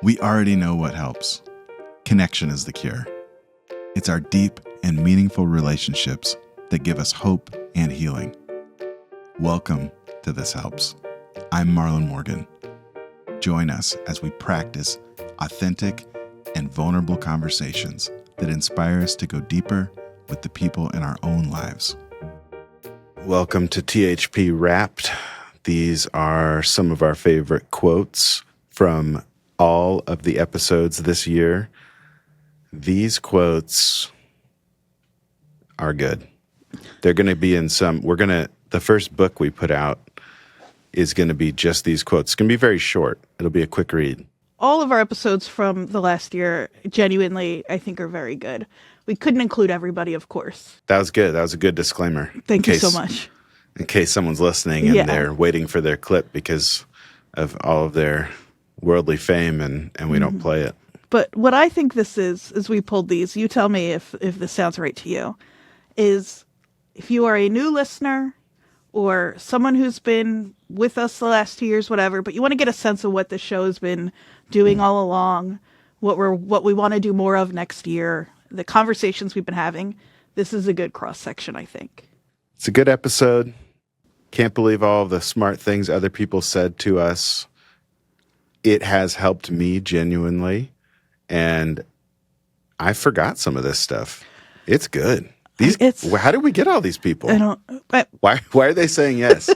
We already know what helps. Connection is the cure. It's our deep and meaningful relationships that give us hope and healing. Welcome to This Helps. I'm Marlon Morgan. Join us as we practice authentic and vulnerable conversations that inspire us to go deeper with the people in our own lives. Welcome to THP Wrapped. These are some of our favorite quotes from all of the episodes this year. These quotes are good. They're going to be in the first book we put out is going to be just these quotes. It's going to be very short. It'll be a quick read. All of our episodes from the last year, genuinely, I think are very good. We couldn't include everybody, of course. That was good. That was a good disclaimer. Thank you so much. In case someone's listening and they're waiting for their clip because of all of their worldly fame and we don't play it. But what I think this is, as we pulled these, you tell me if this sounds right to you, is if you are a new listener or someone who's been with us the last 2 years, whatever, but you want to get a sense of what the show has been doing all along, what we want to do more of next year, the conversations we've been having, this is a good cross-section, I think. It's a good episode. Can't believe all of the smart things other people said to us. It has helped me genuinely, and I forgot some of this stuff. It's good. How did we get all these people? Why are they saying yes?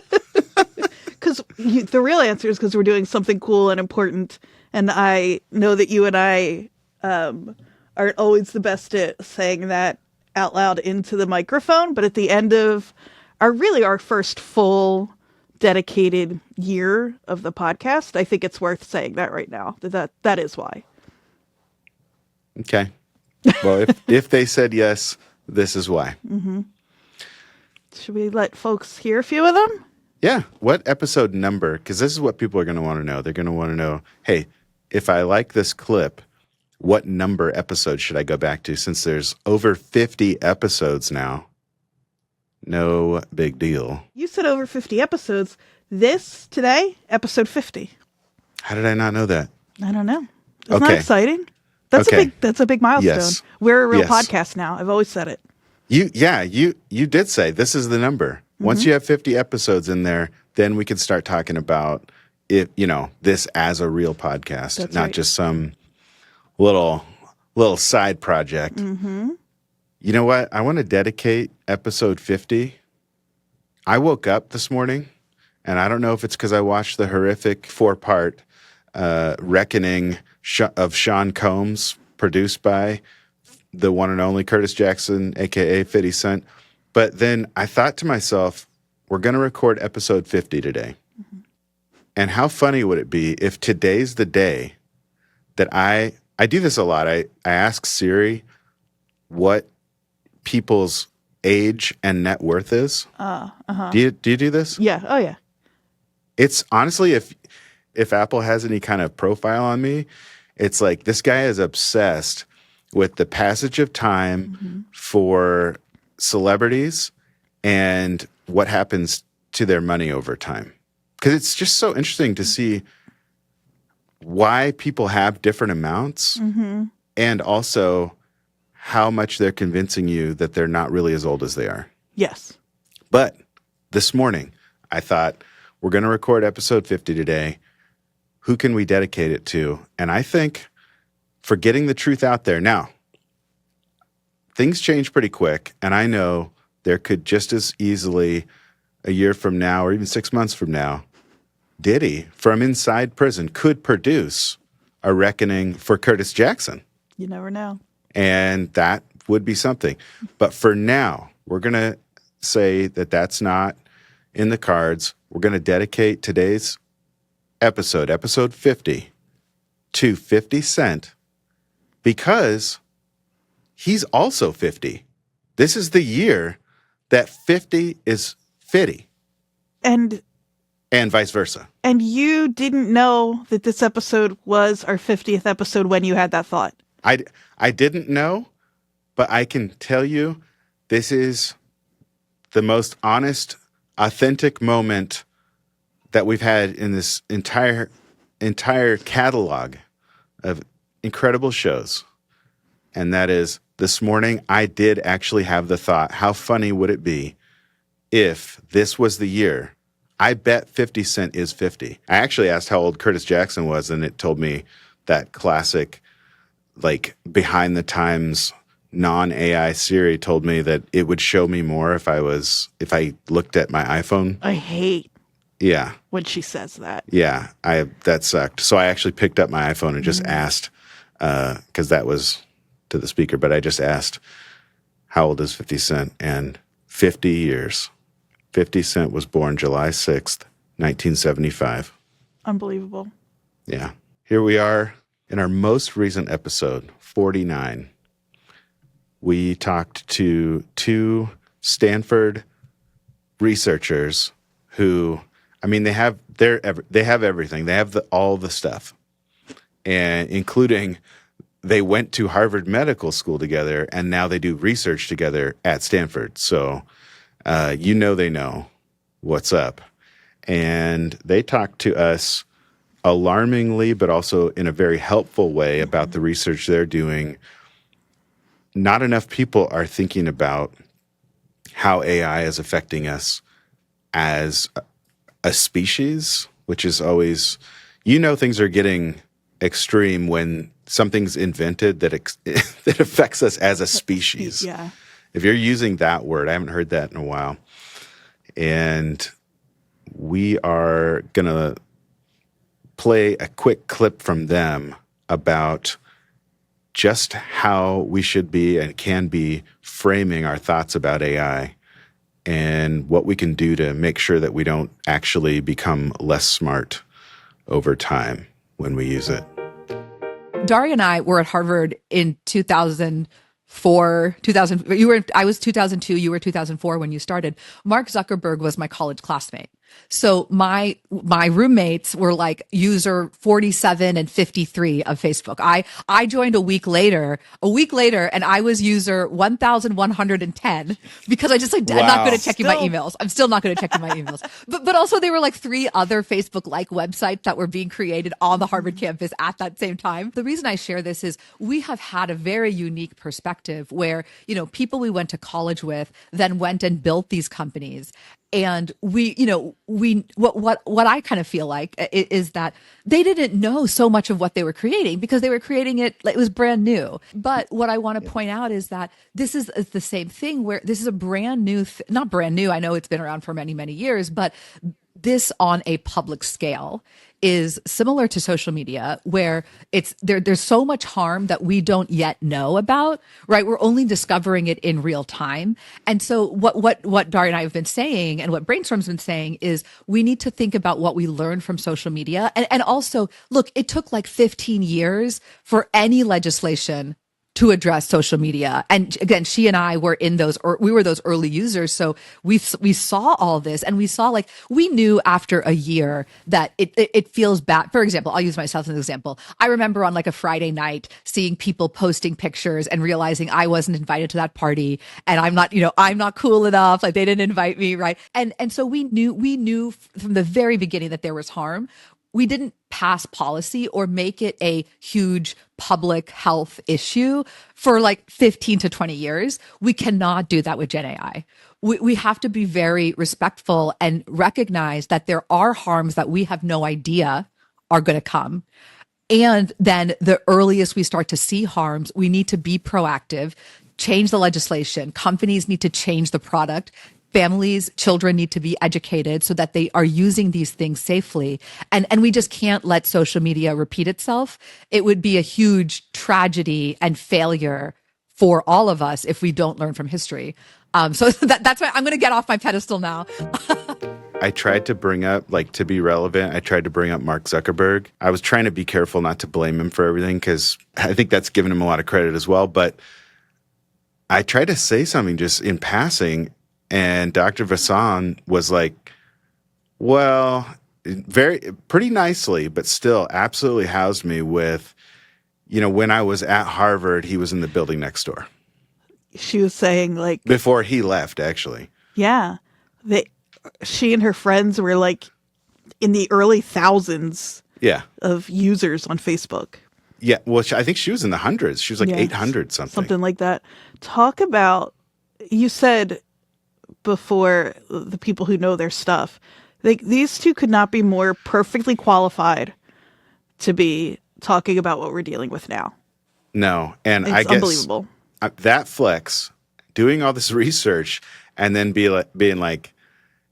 Because the real answer is because we're doing something cool and important, and I know that you and I aren't always the best at saying that out loud into the microphone, but at the end of our first full dedicated year of the podcast, I think it's worth saying that right now. That is why. Okay. Well, if they said yes, this is why. Mm-hmm. Should we let folks hear a few of them? Yeah. What episode number? Because this is what people are going to want to know. They're going to want to know, hey, if I like this clip, what number episode should I go back to? Since there's over 50 episodes now. No big deal. You said over 50 episodes. This, today, episode 50. How did I not know that? I don't know. Isn't that exciting? That's a big milestone. Yes. We're a real podcast now. I've always said it. You did say this is the number. Mm-hmm. Once you have 50 episodes in there, then we can start talking about it, this as a real podcast, That's not right. just some little side project. Mm-hmm. You know what? I want to dedicate episode 50. I woke up this morning, and I don't know if it's because I watched the horrific 4-part Reckoning of Sean Combs, produced by the one and only Curtis Jackson, a.k.a. 50 Cent. But then I thought to myself, we're going to record episode 50 today. Mm-hmm. And how funny would it be if today's the day that I do this a lot. I ask Siri what people's age and net worth is. Uh-huh. Do you do this? Yeah. Oh, yeah. It's honestly, if Apple has any kind of profile on me, it's like this guy is obsessed with the passage of time for celebrities and what happens to their money over time. Because it's just so interesting to see why people have different amounts and also how much they're convincing you that they're not really as old as they are. Yes. But this morning, I thought, we're going to record episode 50 today. Who can we dedicate it to? And I think for getting the truth out there. Now, things change pretty quick, and I know there could just as easily a year from now or even 6 months from now, Diddy from inside prison could produce a reckoning for Curtis Jackson. You never know. And that would be something. But for now, we're going to say that that's not in the cards. We're going to dedicate today's episode 50, to 50 Cent because he's also 50. This is the year that 50 is fitty. And vice versa. And you didn't know that this episode was our 50th episode when you had that thought. I didn't know, but I can tell you this is the most honest, authentic moment that we've had in this entire catalog of incredible shows. And that is, this morning, I did actually have the thought, how funny would it be if this was the year? I bet 50 Cent is 50. I actually asked how old Curtis Jackson was, and it told me that classic, like, behind the times non-AI Siri told me that it would show me more if I looked at my iPhone. I hate when she says that. Yeah, that sucked. So I actually picked up my iPhone and just asked, because that was to the speaker, but I just asked, how old is 50 Cent? And 50 years. 50 Cent was born July 6th, 1975. Unbelievable. Yeah. Here we are in our most recent episode, 49. We talked to two Stanford researchers who, I mean, they have everything. They have all the stuff, and including they went to Harvard Medical School together, and now they do research together at Stanford. So, they know what's up, and they talked to us alarmingly, but also in a very helpful way about the research they're doing. Not enough people are thinking about how AI is affecting us as a species, which is always, things are getting extreme when something's invented that that affects us as a species. Yeah. If you're using that word, I haven't heard that in a while. And we are going to play a quick clip from them about just how we should be and can be framing our thoughts about AI and what we can do to make sure that we don't actually become less smart over time when we use it. Darja and I were at Harvard in 2004. I was 2002, you were 2004 when you started. Mark Zuckerberg was my college classmate. So my roommates were like user 47 and 53 of Facebook. I joined a week later, and I was user 1,110 because I just I'm not good at checking my emails. I'm still not good at checking my emails. But also there were like 3 other Facebook-like websites that were being created on the Harvard campus at that same time. The reason I share this is we have had a very unique perspective where, people we went to college with then went and built these companies. And what I kind of feel like is that they didn't know so much of what they were creating because they were creating it was brand new. But what I want to point out is that this is the same thing where this is a brand new, not brand new. I know it's been around for many, many years, but this on a public scale is similar to social media where there's so much harm that we don't yet know about, right? We're only discovering it in real time. And so what Darja and I have been saying and what Brainstorm's been saying is we need to think about what we learned from social media. And also, look, it took like 15 years for any legislation to address social media. And again, she and I were we were those early users. So we saw all this and we knew after a year that it feels bad. For example, I'll use myself as an example. I remember on like a Friday night seeing people posting pictures and realizing I wasn't invited to that party and I'm not cool enough. Like they didn't invite me. Right. And so we knew from the very beginning that there was harm. We didn't pass policy or make it a huge public health issue for like 15 to 20 years. We cannot do that with Gen AI. We have to be very respectful and recognize that there are harms that we have no idea are going to come. And then the earliest we start to see harms, we need to be proactive, change the legislation. Companies need to change the product. Families, children need to be educated so that they are using these things safely. And we just can't let social media repeat itself. It would be a huge tragedy and failure for all of us if we don't learn from history. So that's why I'm going to get off my pedestal now. I tried to bring up, to be relevant, I tried to bring up Mark Zuckerberg. I was trying to be careful not to blame him for everything because I think that's given him a lot of credit as well. But I tried to say something just in passing. And Dr. Vasan was like, well, pretty nicely, but still absolutely housed me with, when I was at Harvard, he was in the building next door. She was saying before he left, actually. Yeah. She and her friends were in the early thousands of users on Facebook. Yeah, well, I think she was in the hundreds. She was like Yeah, 800 something. Something like that. Talk about, you said before, the people who know their stuff. These two could not be more perfectly qualified to be talking about what we're dealing with now. No, and It's I guess unbelievable. That flex, doing all this research, and then being like,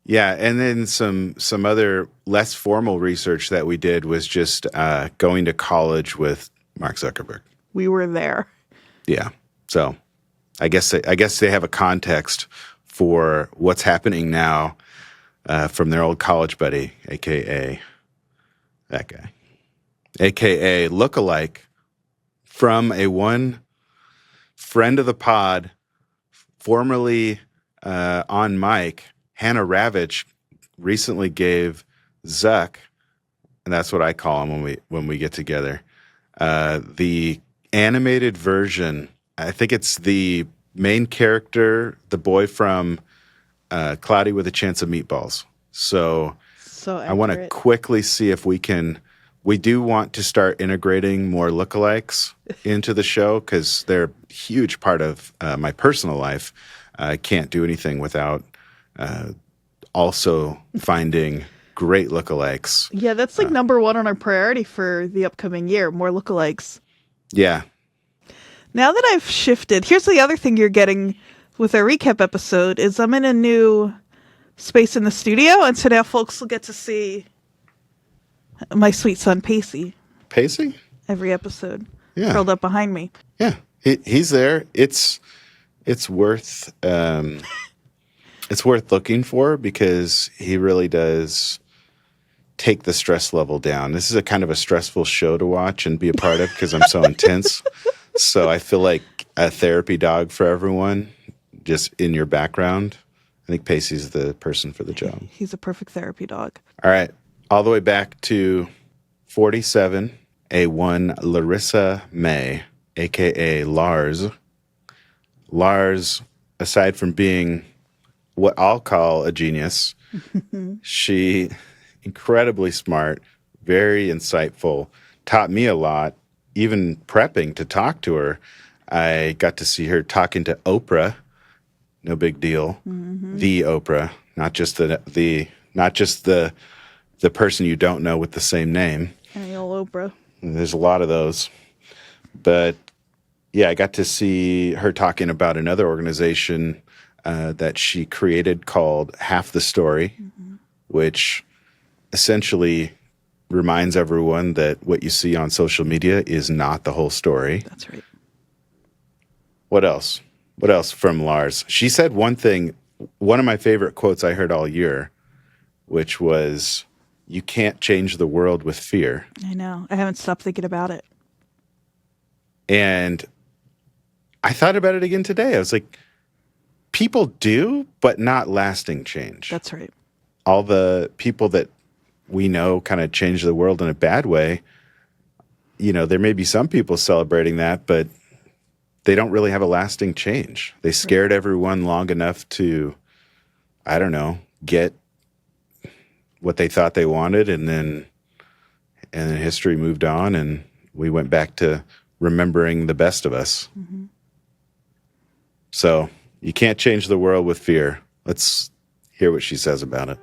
yeah, and then some other less formal research that we did was just going to college with Mark Zuckerberg. We were there. Yeah, so I guess they have a context for what's happening now from their old college buddy, aka that guy, aka lookalike from a one friend of the pod, formerly on mic, Hannah Ravitch, recently gave Zuck, and that's what I call him when we get together, the animated version. I think it's the main character, the boy from Cloudy with a Chance of Meatballs. So I want to quickly see if we can. We do want to start integrating more lookalikes into the show because they're a huge part of my personal life. I can't do anything without also finding great lookalikes. Yeah, that's like number one on our priority for the upcoming year, more lookalikes. Yeah. Now that I've shifted, here's the other thing you're getting with our recap episode is I'm in a new space in the studio, and so now folks will get to see my sweet son Pacey. Pacey? Every episode. Yeah. Curled up behind me. Yeah. He's there. It's worth it's worth looking for because he really does take the stress level down. This is a kind of a stressful show to watch and be a part of because I'm so intense. So I feel like a therapy dog for everyone, just in your background. I think Pacey's the person for the job. He's a perfect therapy dog. All right. All the way back to 47, a one Larissa May, a.k.a. Larz. Larz, aside from being what I'll call a genius, she incredibly smart, very insightful, taught me a lot. Even prepping to talk to her, I got to see her talking to Oprah. No big deal. Mm-hmm. The Oprah, not just the person you don't know with the same name. Any old Oprah. There's a lot of those. But yeah, I got to see her talking about another organization that she created called Half the Story, which essentially reminds everyone that what you see on social media is not the whole story. That's right. What else? What else from Larz? She said one thing, one of my favorite quotes I heard all year, which was, "You can't change the world with fear." I know. I haven't stopped thinking about it. And I thought about it again today. I was like, people do, but not lasting change. That's right. All the people that we know kind of change the world in a bad way. You know, there may be some people celebrating that, but they don't really have a lasting change. They scared everyone long enough to, I don't know, get what they thought they wanted, and then history moved on, and we went back to remembering the best of us. Mm-hmm. So you can't change the world with fear. Let's hear what she says about it.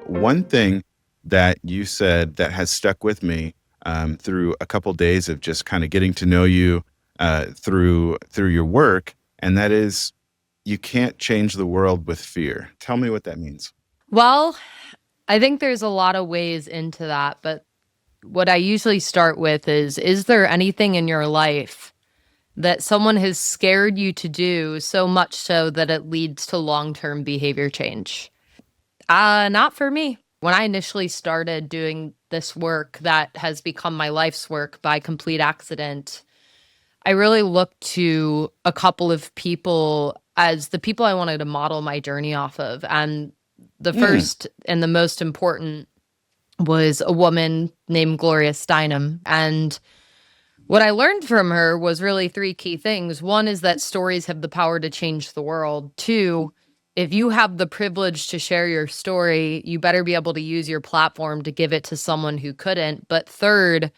One thing that you said that has stuck with me through a couple days of just kind of getting to know you through your work, and that is, you can't change the world with fear. Tell me what that means. Well, I think there's a lot of ways into that, but what I usually start with is there anything in your life that someone has scared you to do so much so that it leads to long-term behavior change? Not for me. When I initially started doing this work that has become my life's work by complete accident, I really looked to a couple of people as the people I wanted to model my journey off of. And the first and the most important was a woman named Gloria Steinem. And what I learned from her was really three key things. One is that stories have the power to change the world. Two, if you have the privilege to share your story, you better be able to use your platform to give it to someone who couldn't. But third,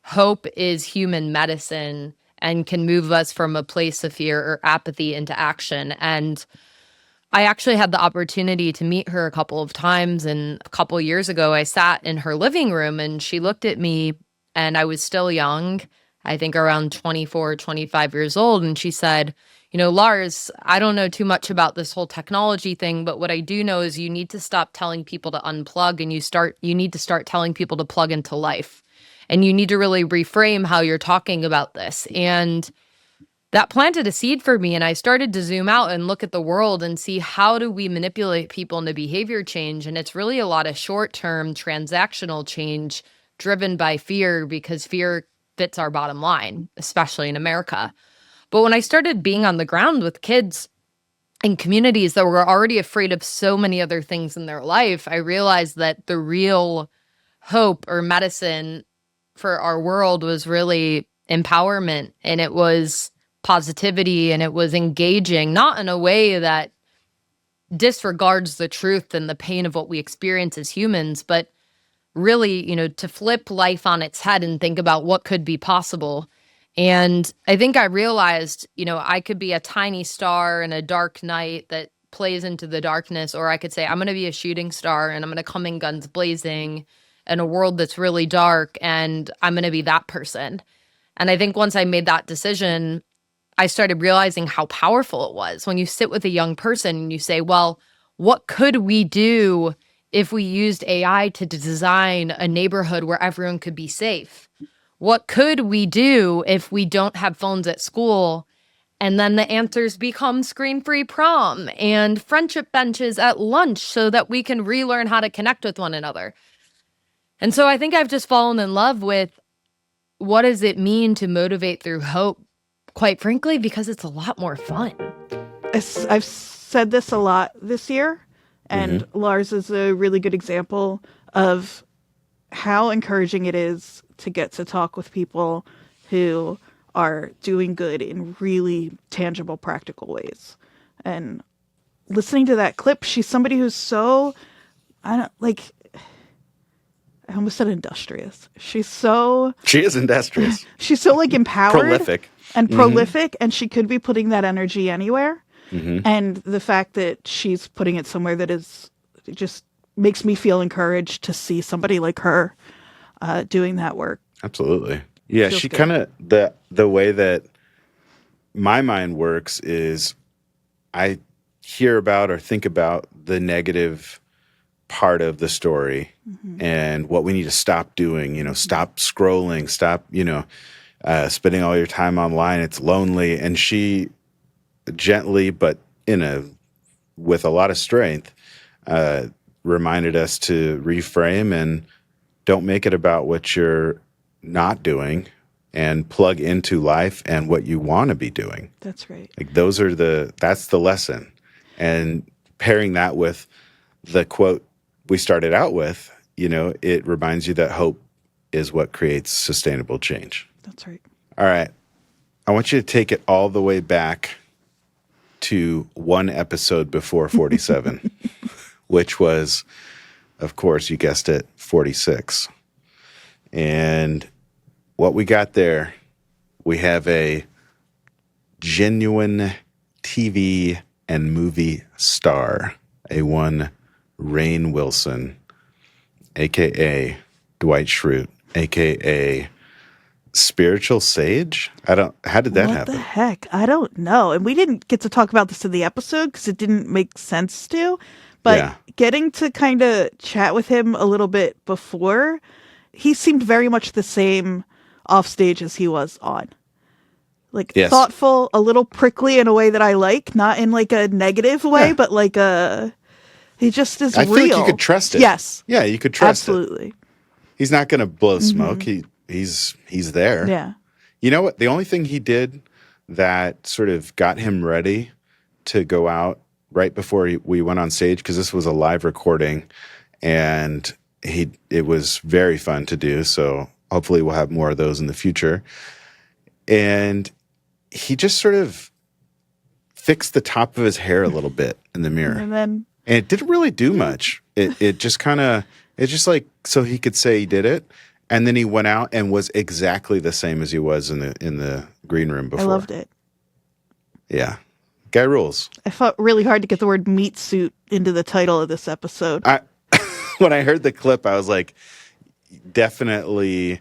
hope is human medicine and can move us from a place of fear or apathy into action. And I actually had the opportunity to meet her a couple of times. And a couple of years ago, I sat in her living room and she looked at me, and I was still young, I think around 24, 25 years old. And she said, Larz, I don't know too much about this whole technology thing, but what I do know is you need to stop telling people to unplug, and you need to start telling people to plug into life. And you need to really reframe how you're talking about this. And that planted a seed for me, and I started to zoom out and look at the world and see how do we manipulate people into behavior change. And it's really a lot of short-term transactional change driven by fear, because fear fits our bottom line, especially in America. But when I started being on the ground with kids in communities that were already afraid of so many other things in their life, I realized that the real hope or medicine for our world was really empowerment, and it was positivity, and it was engaging, not in a way that disregards the truth and the pain of what we experience as humans, but really, to flip life on its head and think about what could be possible. And I think I realized, I could be a tiny star in a dark night that plays into the darkness, or I could say, I'm going to be a shooting star and I'm going to come in guns blazing in a world that's really dark, and I'm going to be that person. And I think once I made that decision, I started realizing how powerful it was when you sit with a young person and you say, well, what could we do if we used AI to design a neighborhood where everyone could be safe? What could we do if we don't have phones at school? And then the answers become screen-free prom and friendship benches at lunch so that we can relearn how to connect with one another. And so I think I've just fallen in love with what does it mean to motivate through hope, quite frankly, because it's a lot more fun. I've said this a lot this year, and Larz is a really good example of how encouraging it is to get to talk with people who are doing good in really tangible, practical ways. And listening to that clip, she's somebody who's so, I almost said industrious. She is industrious. She's so empowered. Prolific. And prolific, and she could be putting that energy anywhere. And the fact that she's putting it somewhere that is just makes me feel encouraged to see somebody like her doing that work. Absolutely. Yeah, she kind of, the way that my mind works is I hear about or think about the negative part of the story and what we need to stop doing, stop scrolling, stop, spending all your time online. It's lonely. And she gently, but with a lot of strength, reminded us to reframe and don't make it about what you're not doing, and plug into life and what you want to be doing. That's right. That's the lesson. And pairing that with the quote we started out with, it reminds you that hope is what creates sustainable change. That's right. All right. I want you to take it all the way back to one episode before 47, which was, of course, you guessed it, 46. And what we got there, we have a genuine TV and movie star, a one Rainn Wilson, a.k.a. Dwight Schrute, a.k.a. Spiritual Sage? How did that happen? What the heck? I don't know. And we didn't get to talk about this in the episode because it didn't make sense to. But getting to kind of chat with him a little bit before, he seemed very much the same off stage as he was on. Thoughtful, a little prickly in a way that I like, not in a negative way, but he just is real. I feel like you could trust it. Yes. Yeah, you could trust it. Absolutely. He's not going to blow smoke. He's there. Yeah. You know what? The only thing he did that sort of got him ready to go out right before we went on stage, because this was a live recording, and it was very fun to do. So hopefully we'll have more of those in the future. And he just sort of fixed the top of his hair a little bit in the mirror. And it didn't really do much. It just kind of, it's just so he could say he did it. And then he went out and was exactly the same as he was in the green room before. I loved it. Yeah. Guy rules. I fought really hard to get the word meat suit into the title of this episode. When I heard the clip, I was like, definitely,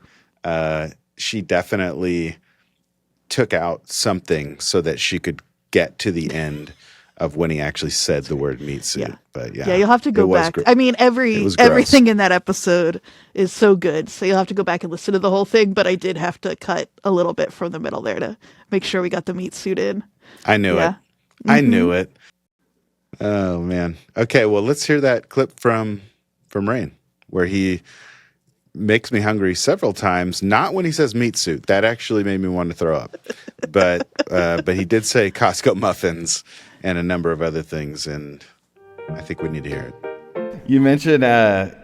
she definitely took out something so that she could get to the end of when he actually said the word meat suit. Yeah. But Yeah, you'll have to go back. I mean, everything in that episode is so good. So you'll have to go back and listen to the whole thing. But I did have to cut a little bit from the middle there to make sure we got the meat suit in. I knew it. I knew it. Oh, man. Okay, well, let's hear that clip from Rainn, where he makes me hungry several times. Not when he says meat suit. That actually made me want to throw up. But he did say Costco muffins and a number of other things, and I think we need to hear it. You mentioned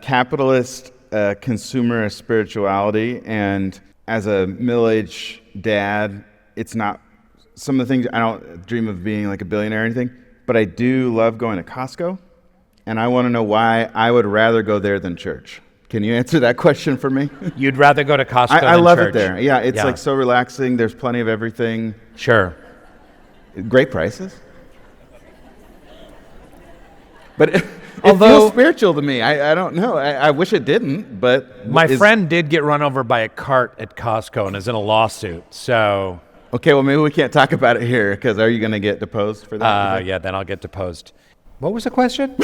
capitalist consumer spirituality, and as a middle-aged dad, it's not some of the things. I don't dream of being like a billionaire or anything, but I do love going to Costco, and I want to know why I would rather go there than church. Can you answer that question for me? You'd rather go to Costco than church? I love it there. Yeah, it's like so relaxing. There's plenty of everything. Sure. Great prices. But it Although feels spiritual to me. I don't know. I wish it didn't, but... My friend did get run over by a cart at Costco and is in a lawsuit, so... Okay, well, maybe we can't talk about it here, because are you going to get deposed for that? Yeah, then I'll get deposed. What was the question?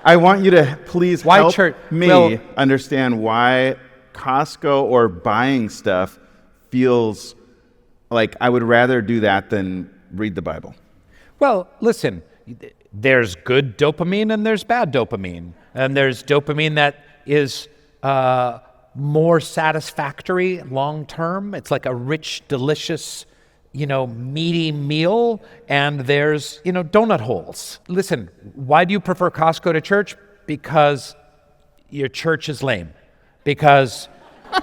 I want you to please help me Well, understand why Costco or buying stuff feels like I would rather do that than read the Bible. Well, listen, there's good dopamine and there's bad dopamine. And there's dopamine that is more satisfactory long term. It's like a rich, delicious, meaty meal. And there's, donut holes. Listen, why do you prefer Costco to church? Because your church is lame. Because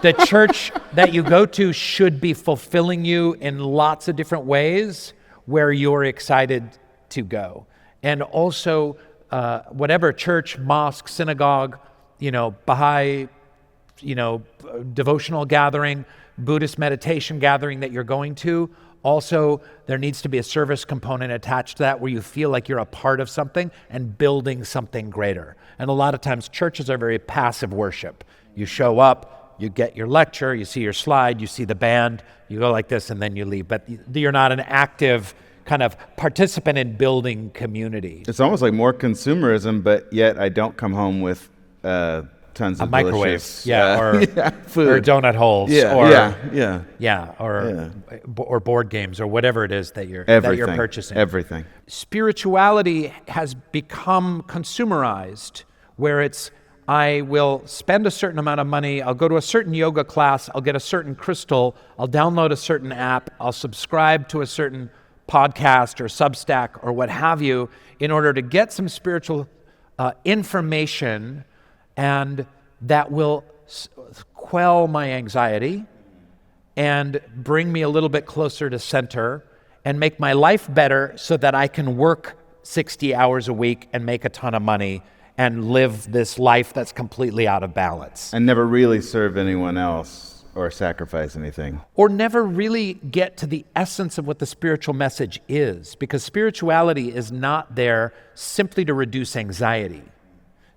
the church that you go to should be fulfilling you in lots of different ways where you're excited to go. And also, whatever church, mosque, synagogue, Baha'i, devotional gathering, Buddhist meditation gathering that you're going to, also there needs to be a service component attached to that where you feel like you're a part of something and building something greater. And a lot of times churches are very passive worship. You show up, you get your lecture, you see your slide, you see the band, you go like this and then you leave. But you're not an active kind of participant in building community. It's almost like more consumerism, but yet I don't come home with tons of microwave, delicious, or food, or donut holes, or board games, or whatever it is that you're purchasing. Everything. Spirituality has become consumerized, where it's I will spend a certain amount of money, I'll go to a certain yoga class, I'll get a certain crystal, I'll download a certain app, I'll subscribe to a certain podcast or Substack or what have you in order to get some spiritual information, and that will quell my anxiety and bring me a little bit closer to center and make my life better so that I can work 60 hours a week and make a ton of money and live this life that's completely out of balance. And never really serve anyone else or sacrifice anything. Or never really get to the essence of what the spiritual message is, because spirituality is not there simply to reduce anxiety.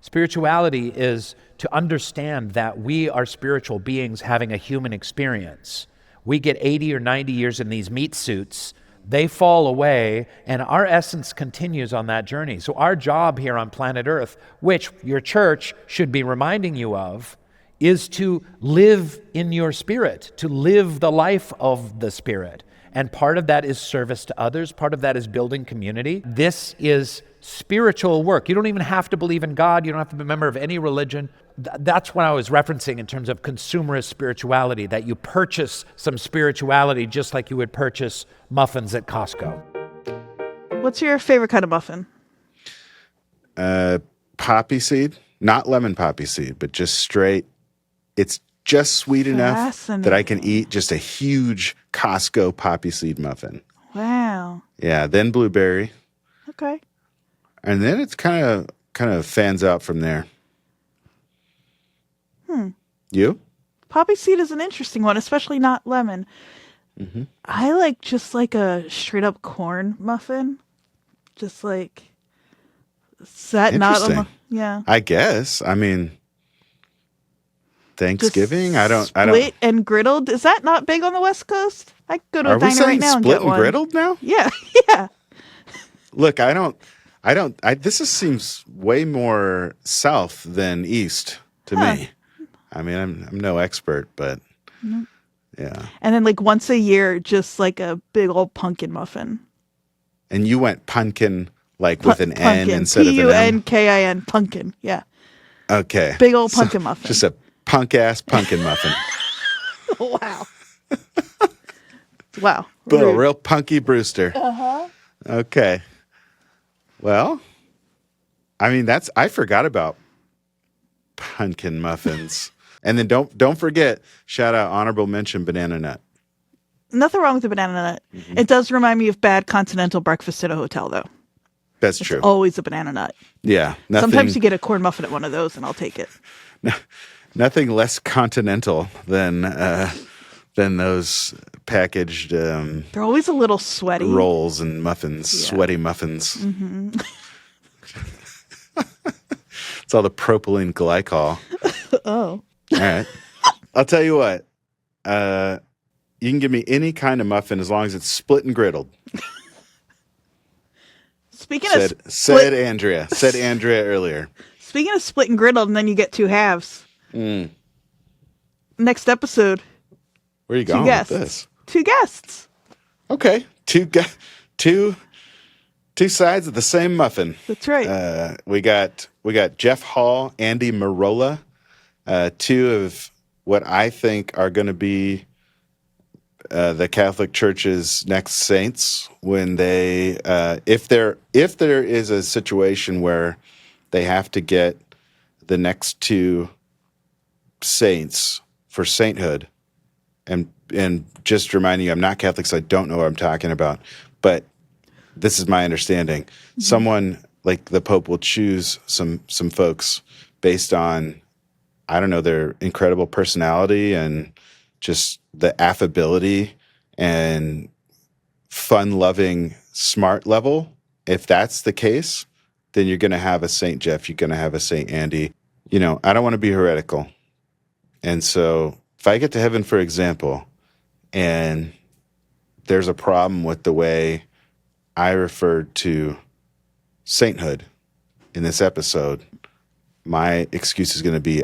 Spirituality is to understand that we are spiritual beings having a human experience. We get 80 or 90 years in these meat suits, they fall away, and our essence continues on that journey. So our job here on planet Earth, which your church should be reminding you of, is to live in your spirit, to live the life of the spirit. And part of that is service to others. Part of that is building community. This is spiritual work. You don't even have to believe in God. You don't have to be a member of any religion. That's what I was referencing in terms of consumerist spirituality, that you purchase some spirituality just like you would purchase muffins at Costco. What's your favorite kind of muffin? Poppy seed. Not lemon poppy seed, but just straight. It's just sweet enough that I can eat just a huge Costco poppy seed muffin. Wow. Yeah, then blueberry. Okay. And then it's kind of fans out from there. You? Poppy seed is an interesting one, especially not lemon. Mm-hmm. I like just like a straight up corn muffin. Just like, is that not Interesting. yeah. I guess. I mean, Thanksgiving. I don't. Split and griddled. Is that not big on the West Coast? I could go to Are a we diner saying right now and split get and one. griddled now? Yeah, yeah. Look, I don't. Seems way more south than east to me. I mean, I'm no expert, but yeah. And then like once a year, just like a big old pumpkin muffin. And you went pumpkin like with an N Pumpkin. instead of an M. Punkin. Pumpkin. Yeah. Okay. Big old pumpkin muffin. Just a punk ass pumpkin muffin. Wow. Wow. But a Rude. real punky Brewster. Uh-huh. Okay. Well, I mean, I forgot about pumpkin muffins. And then don't forget, shout out, honorable mention, banana nut. Nothing wrong with the banana nut. Mm-hmm. It does remind me of bad continental breakfast at a hotel, though. That's true. Always a banana nut. Yeah. Nothing, Sometimes you get a corn muffin at one of those, and I'll take it. nothing less continental than those packaged They're always a little sweaty. rolls and muffins, Yeah. sweaty muffins. Mm-hmm. It's all the propylene glycol. Oh. All right. I'll tell you what. You can give me any kind of muffin as long as it's split and griddled. Said Andrea. Said Andrea earlier. Speaking of split and griddled, and then you get two halves. Next episode, Where are you two going guests. with this? Two guests. Okay. Two sides of the same muffin. That's right. We got Jeff Hall, Andy Merolla, two of what I think are going to be the Catholic Church's next saints when they, if there is a situation where they have to get the next two saints for sainthood, and just reminding you, I'm not Catholic, so I don't know what I'm talking about, but this is my understanding. Mm-hmm. Someone like the Pope will choose some folks based on, I don't know, their incredible personality and just the affability and fun-loving, smart level. If that's the case, then you're going to have a Saint Jeff. You're going to have a Saint Andy. You know, I don't want to be heretical. And so if I get to heaven, for example, and there's a problem with the way I referred to sainthood in this episode, my excuse is going to be,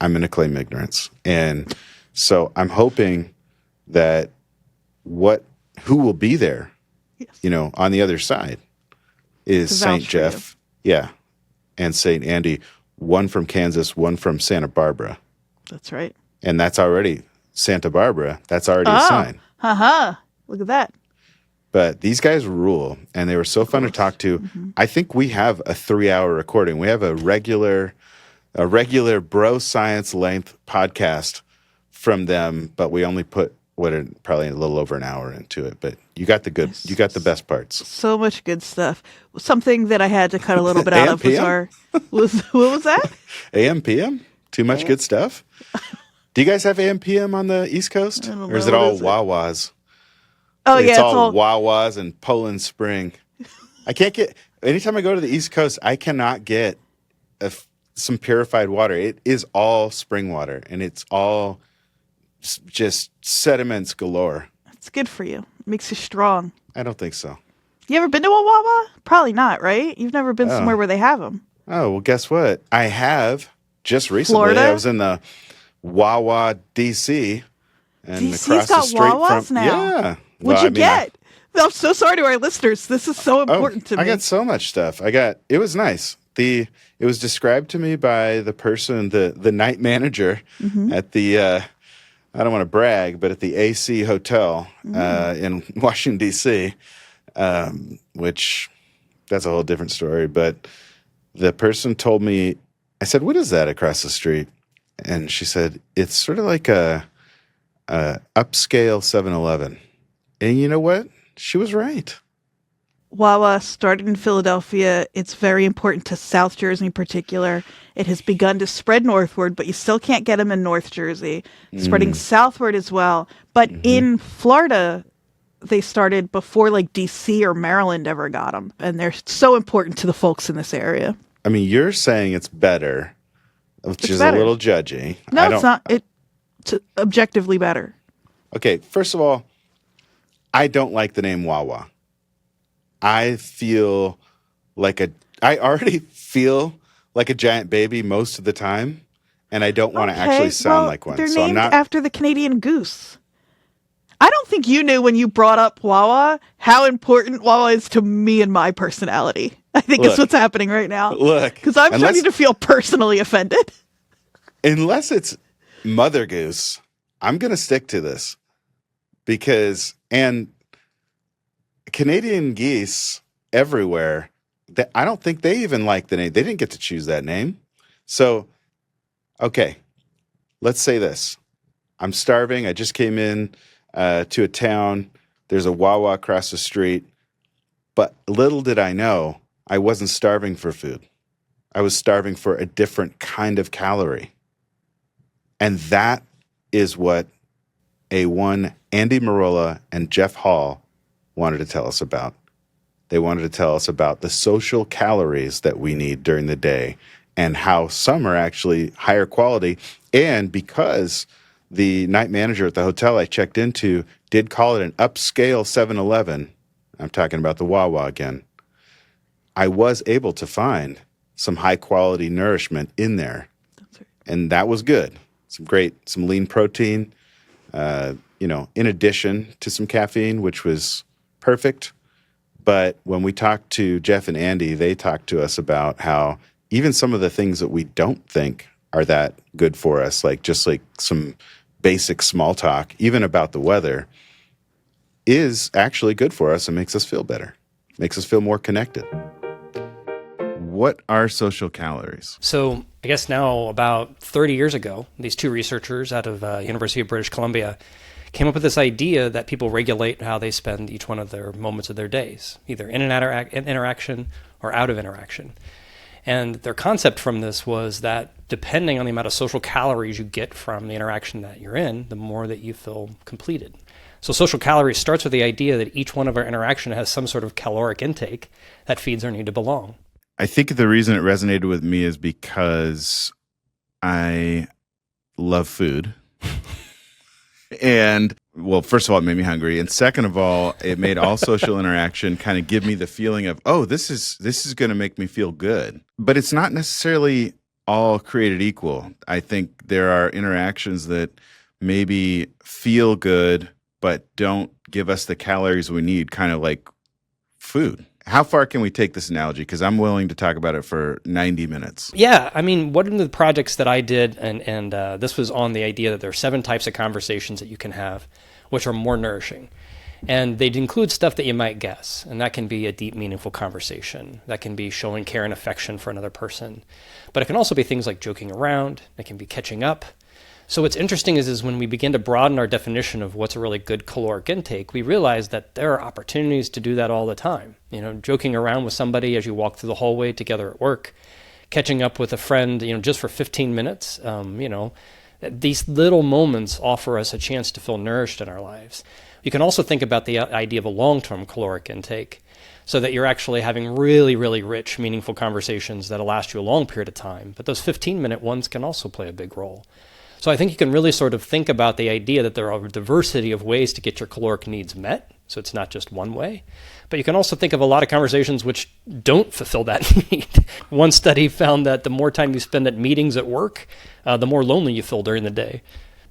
I'm going to claim ignorance. And so I'm hoping that who will be there, you know, on the other side is Saint Jeff, and Saint Andy, one from Kansas, one from Santa Barbara. That's right. And that's already Santa Barbara. That's already a sign. Look at that. But these guys rule, and they were so fun to talk to. Mm-hmm. I think we have a 3-hour recording. We have a regular bro science length podcast from them, but we only put probably a little over an hour into it. But you got the best parts. So much good stuff. Something that I had to cut a little bit out of what was that? AM PM? Too much good stuff? Do you guys have AM PM on the East Coast? Or is it all Wawas? Oh, it's yeah. all Wawas and Poland Spring. Anytime I go to the East Coast, I cannot get some purified water. It is all spring water, and it's all just sediments galore. It's good for you. It makes you strong. I don't think so. You ever been to a Wawa? Probably not, right? You've never been somewhere where they have them. Oh, well, guess what? I have just recently. Florida? I was in the Wawa, D.C. and DC's across got the street Wawas from now. Yeah. What'd you get? I'm so sorry to our listeners. This is so important to me. I got so much stuff. It was nice. It was described to me by the person, the night manager at the I don't want to brag, but at the AC Hotel in Washington, D.C., which that's a whole different story. But the person told me, I said, what is that across the street? And she said, it's sort of like a upscale 7-Eleven. And you know what? She was right. Wawa started in Philadelphia. It's very important to South Jersey in particular. It has begun to spread northward, but you still can't get them in North Jersey. Spreading southward as well. But in Florida, they started before like DC or Maryland ever got them. And they're so important to the folks in this area. I mean, you're saying it's better, which is better. a little judgy. No, it's not. It's objectively better. Okay, first of all, I don't like the name Wawa. I already feel like a giant baby most of the time, and I don't want to actually sound like one. They're So named I'm not after the Canadian goose. I don't think you knew when you brought up Wawa how important Wawa is to me and my personality. I think it's what's happening right now. Look, because I'm starting to feel personally offended. Unless it's Mother Goose, I'm going to stick to this and Canadian geese everywhere, I don't think they even like the name. They didn't get to choose that name. So, okay, let's say this. I'm starving. I just came in to a town. There's a Wawa across the street. But little did I know, I wasn't starving for food. I was starving for a different kind of calorie. And that is what A1, Andy Merolla, and Jeff Hall wanted to tell us about. They wanted to tell us about the social calories that we need during the day and how some are actually higher quality. And because the night manager at the hotel I checked into did call it an upscale 7-Eleven, I'm talking about the Wawa again, I was able to find some high quality nourishment in there. That's right. And that was good. Some lean protein, in addition to some caffeine, which was perfect. But when we talked to Jeff and Andy, they talked to us about how even some of the things that we don't think are that good for us, like some basic small talk, even about the weather, is actually good for us and makes us feel better, makes us feel more connected. What are social calories? So I guess now about 30 years ago, these two researchers out of University of British Columbia came up with this idea that people regulate how they spend each one of their moments of their days, either in an interaction or out of interaction. And their concept from this was that depending on the amount of social calories you get from the interaction that you're in, the more that you feel completed. So social calories starts with the idea that each one of our interaction has some sort of caloric intake that feeds our need to belong. I think the reason it resonated with me is because I love food. And, well, first of all, it made me hungry. And second of all, it made all social interaction kind of give me the feeling of, oh, this is going to make me feel good. But it's not necessarily all created equal. I think there are interactions that maybe feel good, but don't give us the calories we need, kind of like food. How far can we take this analogy? Because I'm willing to talk about it for 90 minutes. Yeah, I mean, one of the projects that I did, and this was on the idea that there are 7 types of conversations that you can have, which are more nourishing. And they'd include stuff that you might guess, and that can be a deep, meaningful conversation. That can be showing care and affection for another person. But it can also be things like joking around. It can be catching up. So what's interesting is when we begin to broaden our definition of what's a really good caloric intake, we realize that there are opportunities to do that all the time. Joking around with somebody as you walk through the hallway together at work, catching up with a friend, just for 15 minutes. These little moments offer us a chance to feel nourished in our lives. You can also think about the idea of a long-term caloric intake, so that you're actually having really, really rich, meaningful conversations that'll last you a long period of time. But those 15-minute ones can also play a big role. So I think you can really sort of think about the idea that there are a diversity of ways to get your caloric needs met. So it's not just one way. But you can also think of a lot of conversations which don't fulfill that need. One study found that the more time you spend at meetings at work, the more lonely you feel during the day.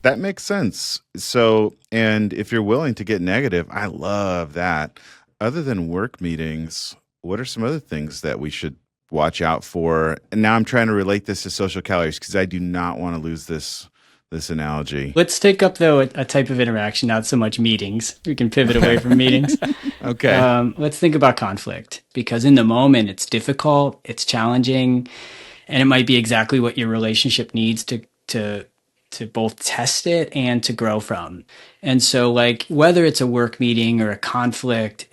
That makes sense. So, and if you're willing to get negative, I love that. Other than work meetings, what are some other things that we should watch out for? And now I'm trying to relate this to social calories because I do not want to lose this analogy. Let's take up, though, a type of interaction, not so much meetings. We can pivot away from meetings. Okay. Let's think about conflict, because in the moment, it's difficult, it's challenging, and it might be exactly what your relationship needs to both test it and to grow from. And so, like, whether it's a work meeting or a conflict,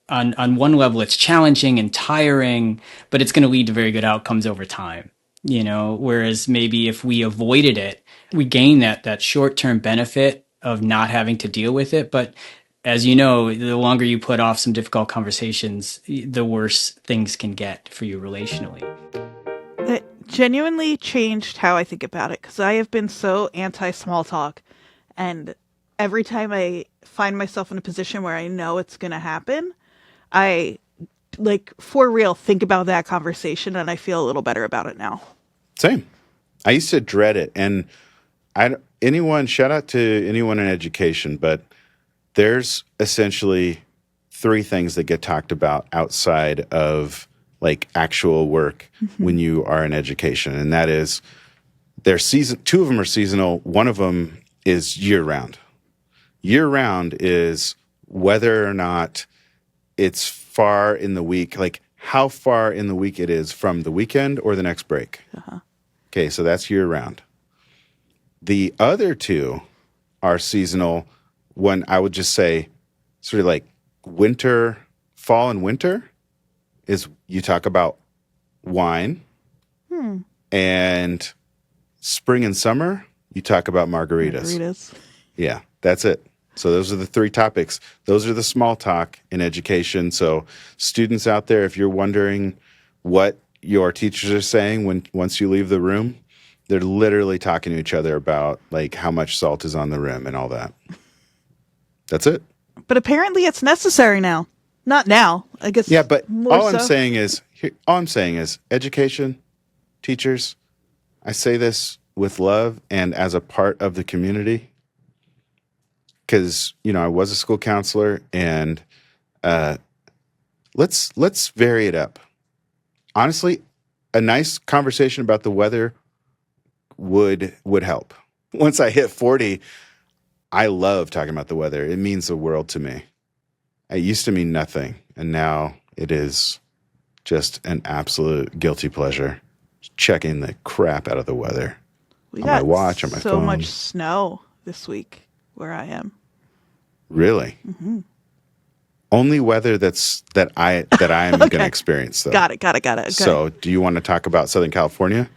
on one level, it's challenging and tiring, but it's going to lead to very good outcomes over time. Whereas maybe if we avoided it, we gain that short-term benefit of not having to deal with it. But as you know, the longer you put off some difficult conversations, the worse things can get for you relationally. It genuinely changed how I think about it, because I have been so anti-small talk, and every time I find myself in a position where I know it's going to happen, I, for real, think about that conversation, and I feel a little better about it now. Same. I used to dread it. And shout out to anyone in education, but there's essentially 3 things that get talked about outside of actual work when you are in education. And that is, 2 of them are seasonal. One of them is year round. Year round is whether or not it's far in the week, how far in the week it is from the weekend or the next break. Uh-huh. Okay, so that's year round. The other 2 are seasonal. One, I would just say, sort of winter, fall and winter, is you talk about wine. And spring and summer, you talk about margaritas. Yeah, that's it. So those are the 3 topics. Those are the small talk in education. So students out there, if you're wondering what your teachers are saying once you leave the room, they're literally talking to each other about how much salt is on the rim and all that. That's it. But apparently it's necessary now. Not now, I guess. Yeah, but all so. I'm saying is education, teachers, I say this with love and as a part of the community, because I was a school counselor, and let's vary it up. Honestly, a nice conversation about the weather would help. Once I hit 40, I love talking about the weather. It means the world to me. It used to mean nothing, and now it is just an absolute guilty pleasure. Checking the crap out of the weather on my watch, on my phone. So much snow this week where I am. Really? Mm-hmm. Only weather that I am okay. going to experience, though. Got it. Okay. So, do you want to talk about Southern California,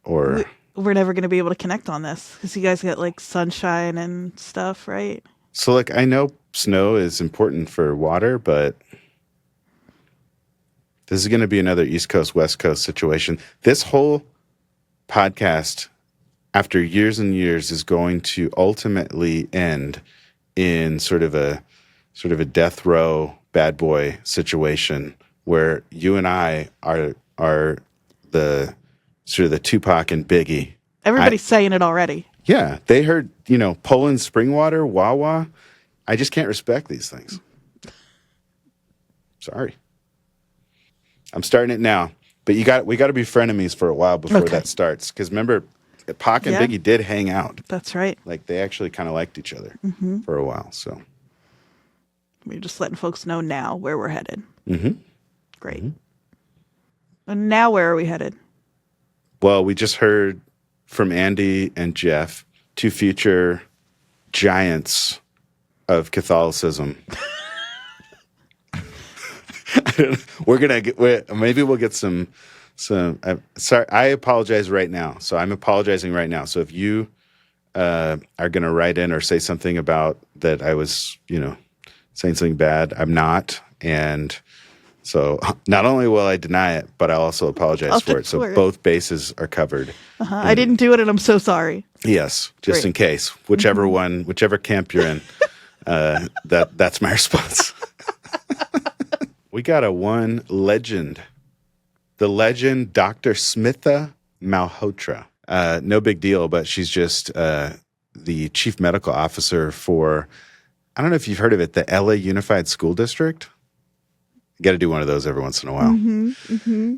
or we're never going to be able to connect on this because you guys get sunshine and stuff, right? So, I know snow is important for water, but this is going to be another East Coast, West Coast situation. This whole podcast, after years and years, is going to ultimately end in sort of a death row bad boy situation where you and I are the sort of the Tupac and Biggie. Everybody's saying it already. Yeah, they heard, Poland spring water, Wawa. I just can't respect these things. Sorry. I'm starting it now. But we got to be frenemies for a while before that starts. Because remember, Pac and Biggie did hang out. That's right. They actually kind of liked each other for a while. So we're just letting folks know now where we're headed. Mm-hmm. Great. Mm-hmm. And now where are we headed? Well, we just heard from Andy and Jeff, 2 future giants of Catholicism. Maybe we'll get some. Sorry, I apologize right now. So I'm apologizing right now. So if you are going to write in or say something about that I was, saying something bad, I'm not. And so not only will I deny it, but I'll also apologize for it. So both bases are covered. I didn't do it, and I'm so sorry. Yes, just in case. Whichever whichever camp you're in, that's my response. We got one legend. The legend, Dr. Smita Malhotra. No big deal, but she's just the chief medical officer for, I don't know if you've heard of it, the LA Unified School District. You got to do one of those every once in a while. Mm-hmm, mm-hmm.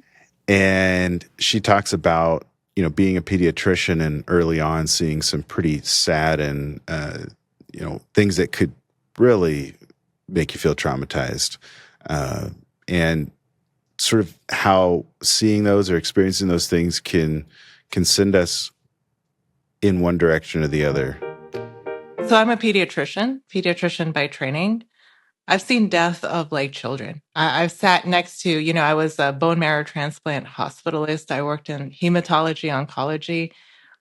And she talks about, being a pediatrician and early on seeing some pretty sad and, things that could really make you feel traumatized. And sort of how seeing those or experiencing those things can send us in one direction or the other. So I'm a pediatrician by training. I've seen death of like children. I've sat next to, I was a bone marrow transplant hospitalist. I worked in hematology, oncology.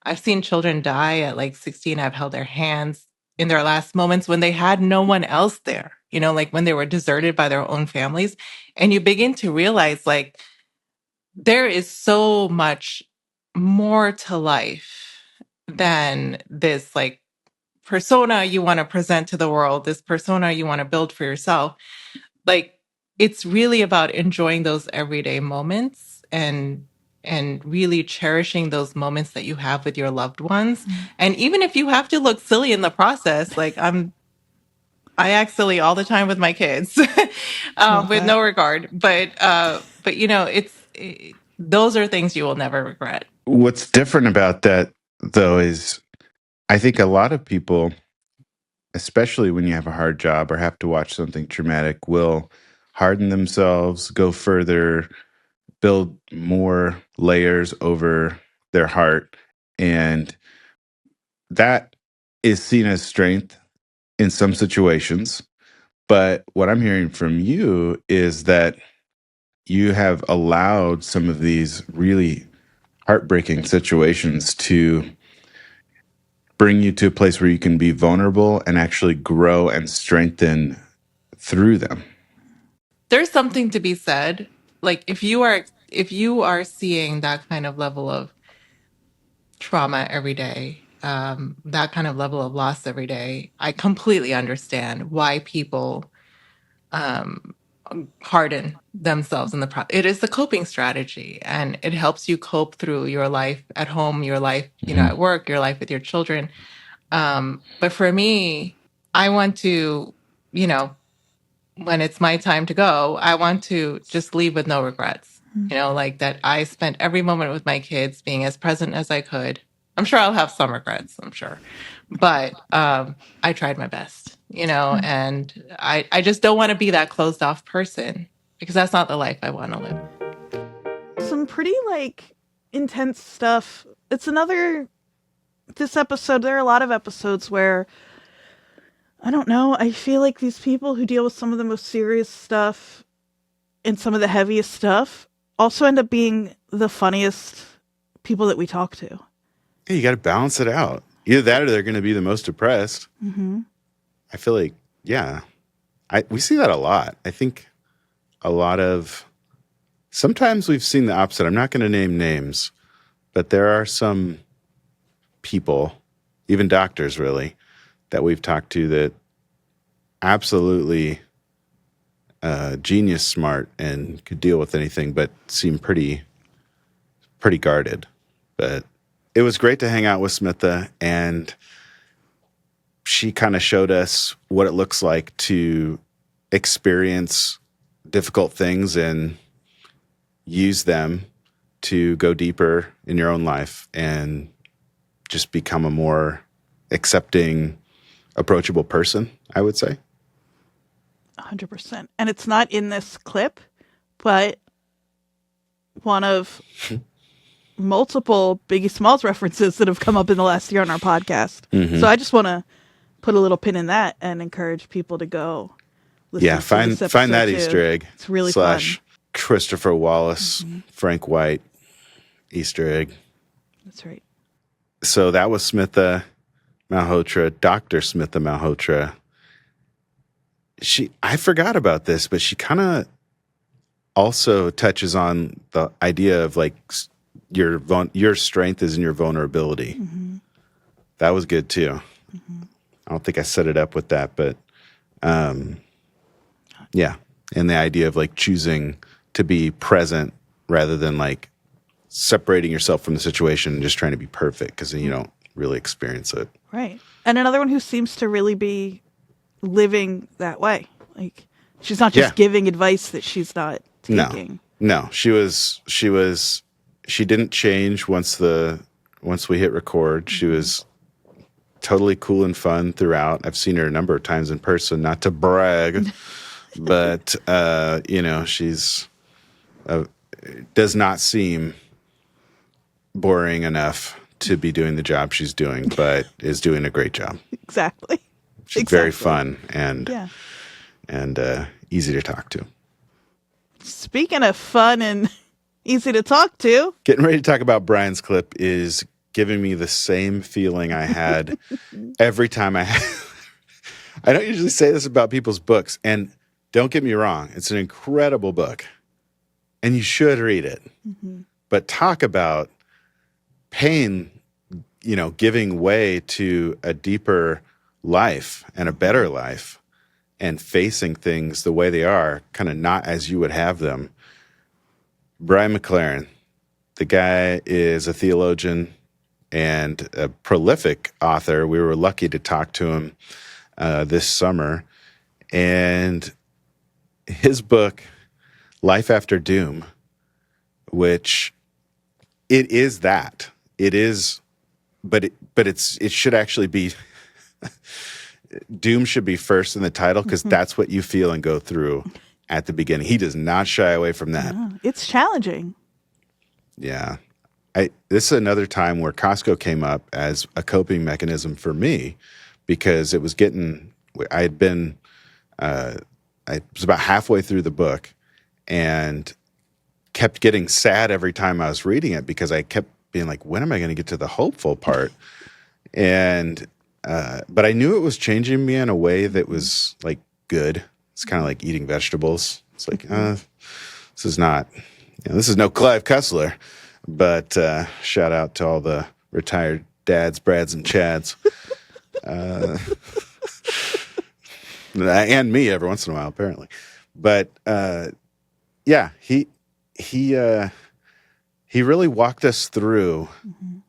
I've seen children die at like 16. I've held their hands in their last moments when they had no one else there, like when they were deserted by their own families. And you begin to realize like there is so much more to life than this like persona you want to present to the world, this persona you want to build for yourself. Like it's really about enjoying those everyday moments and really cherishing those moments that you have with your loved ones. And even if you have to look silly in the process, like I act silly all the time with my kids with no regard, but those are things you will never regret. What's different about that, though, is I think a lot of people, especially when you have a hard job or have to watch something traumatic, will harden themselves, go further, build more layers over their heart. And that is seen as strength in some situations. But what I'm hearing from you is that you have allowed some of these really heartbreaking situations to bring you to a place where you can be vulnerable and actually grow and strengthen through them. There's something to be said. Like if you are seeing that kind of level of trauma every day, that kind of level of loss every day, I completely understand why people harden themselves in the it is the coping strategy, and it helps you cope through your life at home, your life, at work, your life with your children. But for me, I want to, when it's my time to go, I want to just leave with no regrets. Like that I spent every moment with my kids being as present as I could. I'm sure I'll have some regrets, I'm sure. But I tried my best, and I just don't want to be that closed off person because that's not the life I want to live. Some pretty like intense stuff. This episode, there are a lot of episodes where, I don't know, I feel like these people who deal with some of the most serious stuff and some of the heaviest stuff also end up being the funniest people that we talk to. Yeah, you got to balance it out. Either that or they're going to be the most depressed. Mm-hmm. I feel like, yeah, we see that a lot. I think sometimes we've seen the opposite. I'm not going to name names, but there are some people, even doctors really, that we've talked to that absolutely genius smart and could deal with anything, but seem pretty guarded. But it was great to hang out with Smita, and she kind of showed us what it looks like to experience difficult things and use them to go deeper in your own life and just become a more accepting, approachable person, I would say. 100%. And it's not in this clip, but one of multiple Biggie Smalls references that have come up in the last year on our podcast. Mm-hmm. So I just want to put a little pin in that and encourage people to go listen to this episode find that too. Easter egg. It's really / fun. Christopher Wallace, Frank White Easter egg. That's right. So that was Smita Malhotra, Dr. Smita Malhotra. I forgot about this, but she kind of also touches on the idea of like your strength is in your vulnerability. Mm-hmm. That was good too. Mm-hmm. I don't think I set it up with that, but yeah. And the idea of like choosing to be present rather than like separating yourself from the situation and just trying to be perfect because then you don't really experience it. Right. And another one who seems to really be living that way. Like she's not just giving advice that she's not taking. No. She didn't change once we hit record. She was totally cool and fun throughout. I've seen her a number of times in person, not to brag, but she's does not seem boring enough to be doing the job she's doing, but is doing a great job. Exactly. She's very fun and and easy to talk to. Speaking of fun and easy to talk to, Getting ready to talk about Brian's clip is giving me the same feeling I had every time I don't usually say this about people's books, and don't get me wrong, it's an incredible book, and you should read it. But talk about pain, giving way to a deeper life and a better life, and facing things the way they are, kind of not as you would have them. Brian McLaren, the guy is a theologian and a prolific author. We were lucky to talk to him this summer. And his book, Life After Doom, which it is that. It is, but it should actually be Doom should be first in the title, because that's what you feel and go through at the beginning. He does not shy away from that. yeah, it's challenging. Yeah. This is another time where Costco came up as a coping mechanism for me, because it was I was about halfway through the book and kept getting sad every time I was reading it, because I kept being like, when am I going to get to the hopeful part? And but I knew it was changing me in a way that was like good. It's kind of like eating vegetables. It's like, this is not, this is no Clive Cussler, but shout out to all the retired dads, Brads, and Chads. And me every once in a while, apparently. But yeah, he really walked us through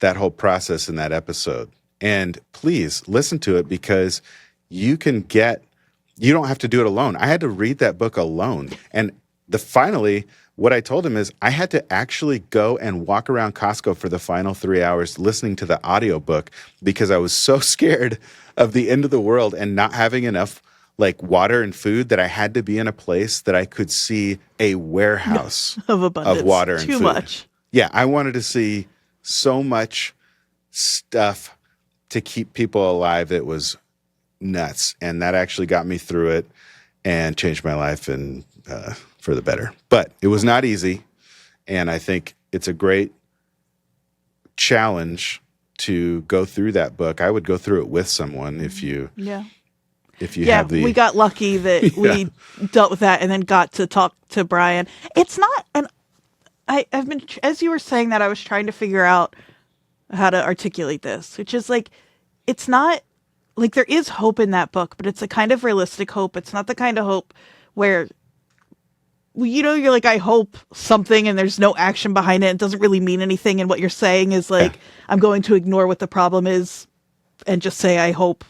that whole process in that episode. And please listen to it, because you don't have to do it alone. I had to read that book alone. And finally, what I told him is I had to actually go and walk around Costco for the final 3 hours listening to the audiobook, because I was so scared of the end of the world and not having enough like water and food that I had to be in a place that I could see a warehouse of abundance, of water and too food. much. Yeah, I wanted to see so much stuff to keep people alive that was nuts, and that actually got me through it and changed my life and for the better. But it was not easy, and I think it's a great challenge to go through that book. I would go through it with someone if you have the. We got lucky that we dealt with that and then got to talk to Brian. It's not I've been, as you were saying that, I was trying to figure out how to articulate this, which is like, it's not like there is hope in that book, but it's a kind of realistic hope. It's not the kind of hope where, you're like, I hope something and there's no action behind it. It doesn't really mean anything. And what you're saying is like, I'm going to ignore what the problem is and just say, I hope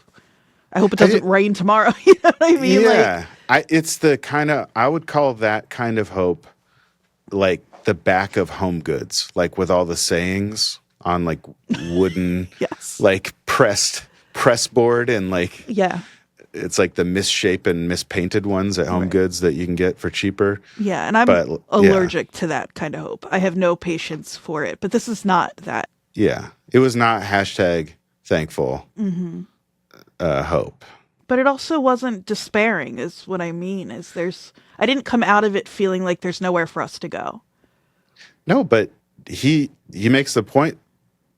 it doesn't rain tomorrow. You know what I mean? Yeah. It's the kind of, I would call that kind of hope like the back of Home Goods, like with all the sayings on like wooden, yes, like press board, and like, yeah, it's like the misshapen, mispainted ones at Home Goods that you can get for cheaper. Yeah, and I'm allergic to that kind of hope. I have no patience for it, but this is not that. Yeah, it was not #thankful hope. But it also wasn't despairing, is what I mean. I didn't come out of it feeling like there's nowhere for us to go. No, but he makes the point.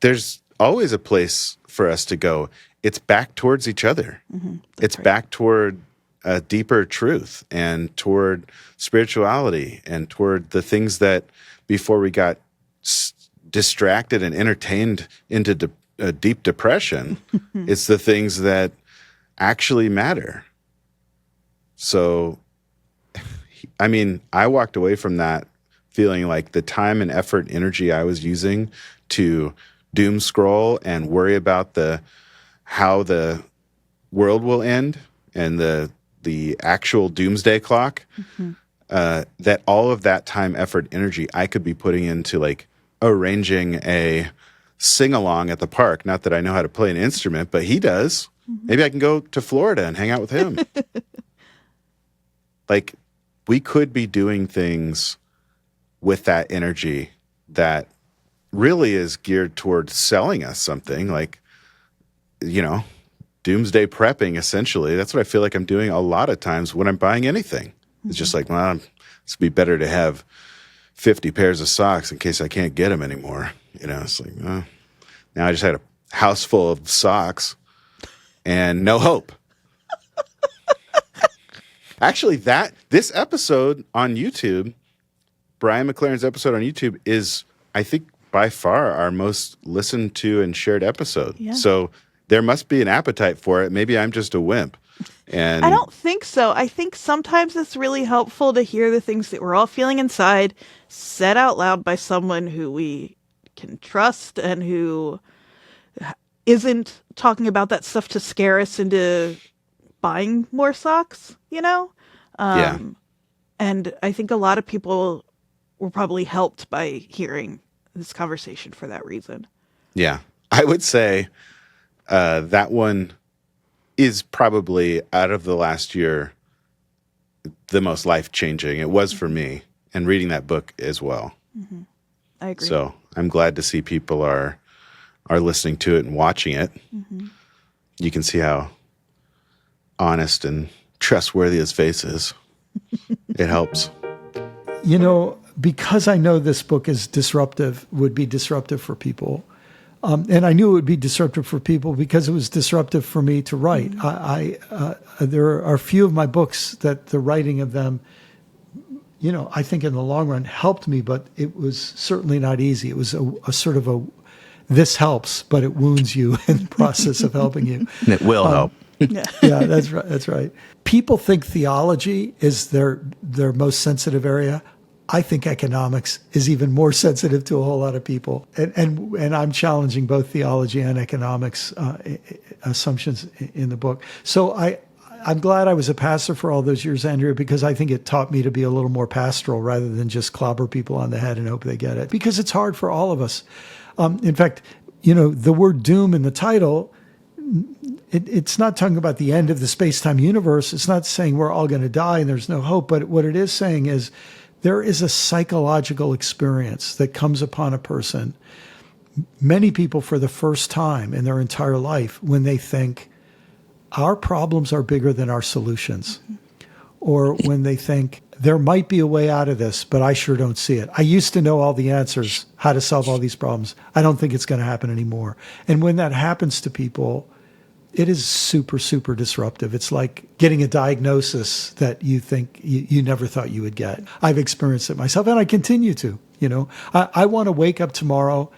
There's always a place for us to go. It's back towards each other. It's back toward a deeper truth and toward spirituality and toward the things that before we got distracted and entertained into a deep depression, it's the things that actually matter. So, I mean, I walked away from that feeling like the time and effort and energy I was using to doom scroll and worry about how the world will end and the actual doomsday clock, that all of that time, effort, energy I could be putting into like arranging a sing-along at the park. Not that I know how to play an instrument, but he does. Maybe I can go to Florida and hang out with him. Like, we could be doing things with that energy that really is geared towards selling us something, like, do doomsday prepping, essentially. That's what I feel like I'm doing a lot of times when I'm buying anything. It's just like, well, it'd be better to have 50 pairs of socks in case I can't get them anymore. It's like, now I just had a house full of socks and no hope. Actually, this episode on YouTube, Brian McLaren's episode on YouTube, is, I think, by far our most listened to and shared episode. Yeah. So there must be an appetite for it. Maybe I'm just a wimp. And I don't think so. I think sometimes it's really helpful to hear the things that we're all feeling inside said out loud by someone who we can trust and who isn't talking about that stuff to scare us into buying more socks, Yeah. And I think a lot of people were probably helped by hearing this conversation for that reason. Yeah. I would say that one is probably, out of the last year, the most life-changing. It was for me, and reading that book as well. Mm-hmm. I agree. So I'm glad to see people are listening to it and watching it. Mm-hmm. You can see how honest and trustworthy his face is. It helps. Because I know this book is would be disruptive for people. And I knew it would be disruptive for people because it was disruptive for me to write. There are a few of my books that the writing of them, I think in the long run helped me, but it was certainly not easy. It was a sort of this helps, but it wounds you in the process of helping you. And it will help. Yeah, that's right. That's right. People think theology is their most sensitive area. I think economics is even more sensitive to a whole lot of people. And I'm challenging both theology and economics assumptions in the book. So I'm glad I was a pastor for all those years, Andrea, because I think it taught me to be a little more pastoral rather than just clobber people on the head and hope they get it. Because it's hard for all of us. In fact, the word doom in the title, it's not talking about the end of the space-time universe. It's not saying we're all going to die and there's no hope. But what it is saying is, there is a psychological experience that comes upon a person, many people for the first time in their entire life, when they think our problems are bigger than our solutions, or when they think there might be a way out of this, but I sure don't see it. I used to know all the answers, how to solve all these problems. I don't think it's going to happen anymore. And when that happens to people, it is super, super disruptive. It's like getting a diagnosis that you think you never thought you would get. I've experienced it myself, and I continue to. I want to wake up tomorrow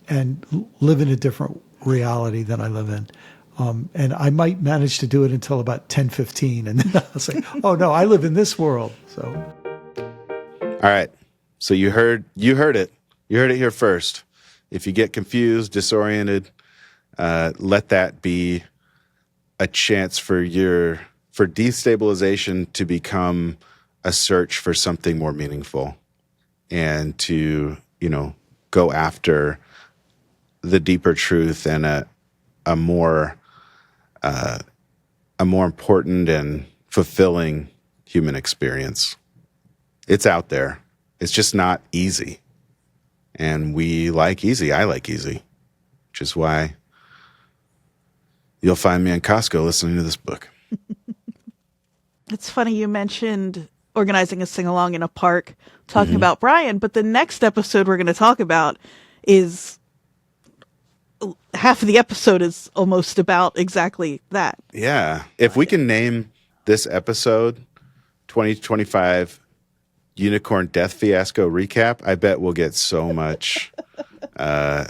and live in a different reality than I live in. And I might manage to do it until about 10:15, and then I'll say, oh, no, I live in this world. So, all right. So you heard it. You heard it here first. If you get confused, disoriented, let that be a chance for destabilization to become a search for something more meaningful, and to, go after the deeper truth and a more important and fulfilling human experience. It's out there. It's just not easy. And we like easy. I like easy, which is why you'll find me in Costco listening to this book. It's funny you mentioned organizing a sing-along in a park, talking about Brian, but the next episode we're going to talk about is half of the episode is almost about exactly that. Yeah. If we can name this episode 2025 Unicorn Death Fiasco Recap, I bet we'll get so much,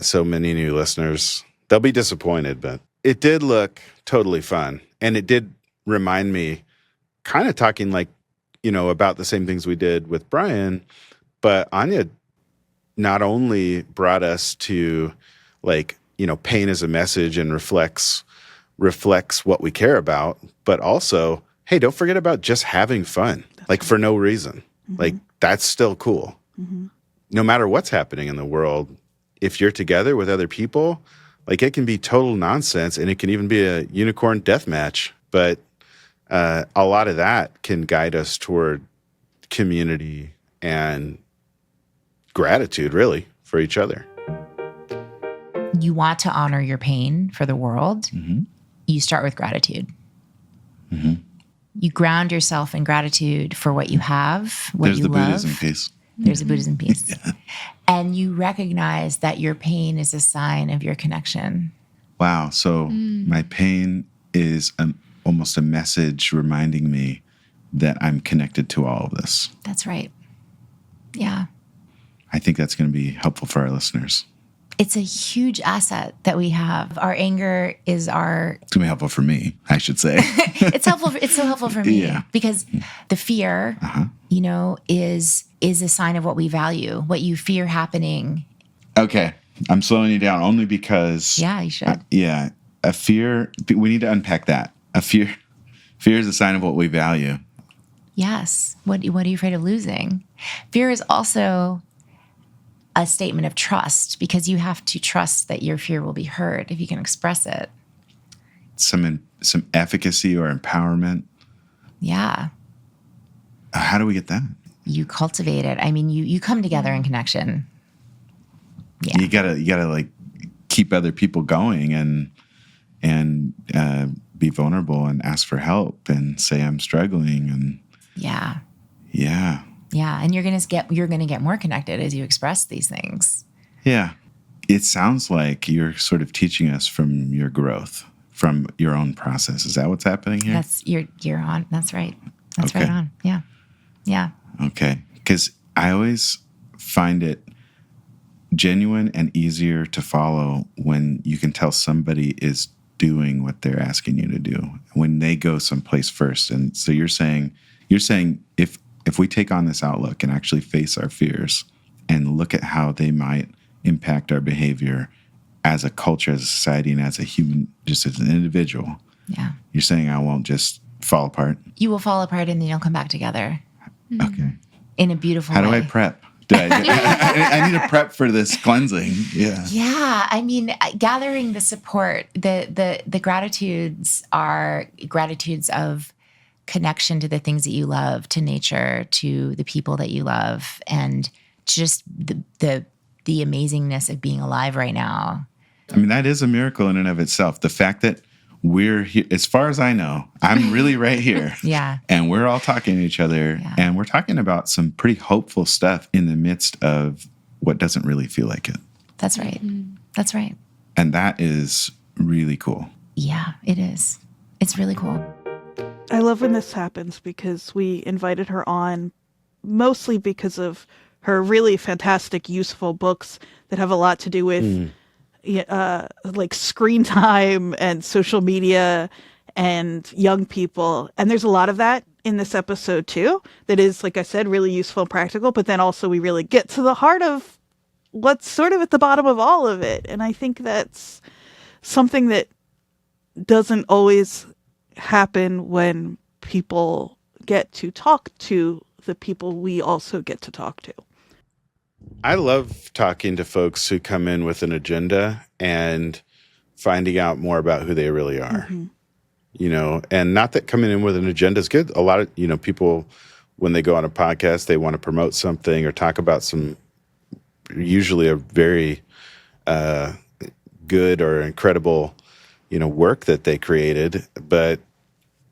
so many new listeners. They'll be disappointed, but it did look totally fun. And it did remind me, kind of talking like, about the same things we did with Brian, but Anya not only brought us to pain as a message and reflects what we care about, but also, hey, don't forget about just having fun, for no reason. That's still cool. No matter what's happening in the world, if you're together with other people, it can be total nonsense, and it can even be a unicorn death match. But a lot of that can guide us toward community and gratitude, really, for each other. You want to honor your pain for the world, you start with gratitude. You ground yourself in gratitude for what you have, what There's you the love. Buddhism piece. There's a Buddhism piece. And you recognize that your pain is a sign of your connection. Wow. So my pain is almost a message reminding me that I'm connected to all of this. That's right. Yeah. I think that's going to be helpful for our listeners. It's a huge asset that we have. Our anger is our... It's going to be helpful for me, I should say. It's helpful. It's so helpful for me because the fear, is a sign of what we value, what you fear happening. Okay. I'm slowing you down only because... Yeah, you should. A fear, we need to unpack that. Fear is a sign of what we value. Yes. What are you afraid of losing? Fear is also a statement of trust because you have to trust that your fear will be heard if you can express it. Some efficacy or empowerment. Yeah. How do we get that? You cultivate it. I mean, you come together in connection. Yeah. You gotta like keep other people going and be vulnerable and ask for help and say I'm struggling and yeah. And you're gonna get more connected as you express these things. Yeah. It sounds like you're sort of teaching us from your growth, from your own process. Is that what's happening here? That's you're on. That's right. That's okay. right on. Yeah. Yeah. Okay. Because I always find it genuine and easier to follow when you can tell somebody is doing what they're asking you to do, when they go someplace first. And so you're saying if we take on this outlook and actually face our fears and look at how they might impact our behavior as a culture, as a society, and as a human, just as an individual, you're saying I won't just fall apart? You will fall apart and then you'll come back together. Okay. In a beautiful way. How do I prep? I need to prep for this cleansing. Yeah. Yeah. I mean, gathering the support, the gratitudes are gratitudes of connection to the things that you love, to nature, to the people that you love, and just the amazingness of being alive right now. I mean, that is a miracle in and of itself. The fact that we're here, as far as I know, I'm really right here. Yeah. And we're all talking to each other, and we're talking about some pretty hopeful stuff in the midst of what doesn't really feel like it. That's right. That's right. And that is really cool. Yeah, it is. It's really cool. I love when this happens because we invited her on mostly because of her really fantastic, useful books that have a lot to do with like screen time and social media and young people. And there's a lot of that in this episode too, that is, like I said, really useful and practical, but then also we really get to the heart of what's sort of at the bottom of all of it. And I think that's something that doesn't always happen when people get to talk to the people we also get to talk to. I love talking to folks who come in with an agenda and finding out more about who they really are. You know, and not that coming in with an agenda is good. A lot of, people, when they go on a podcast, they want to promote something or talk about some, usually a very good or incredible, work that they created. But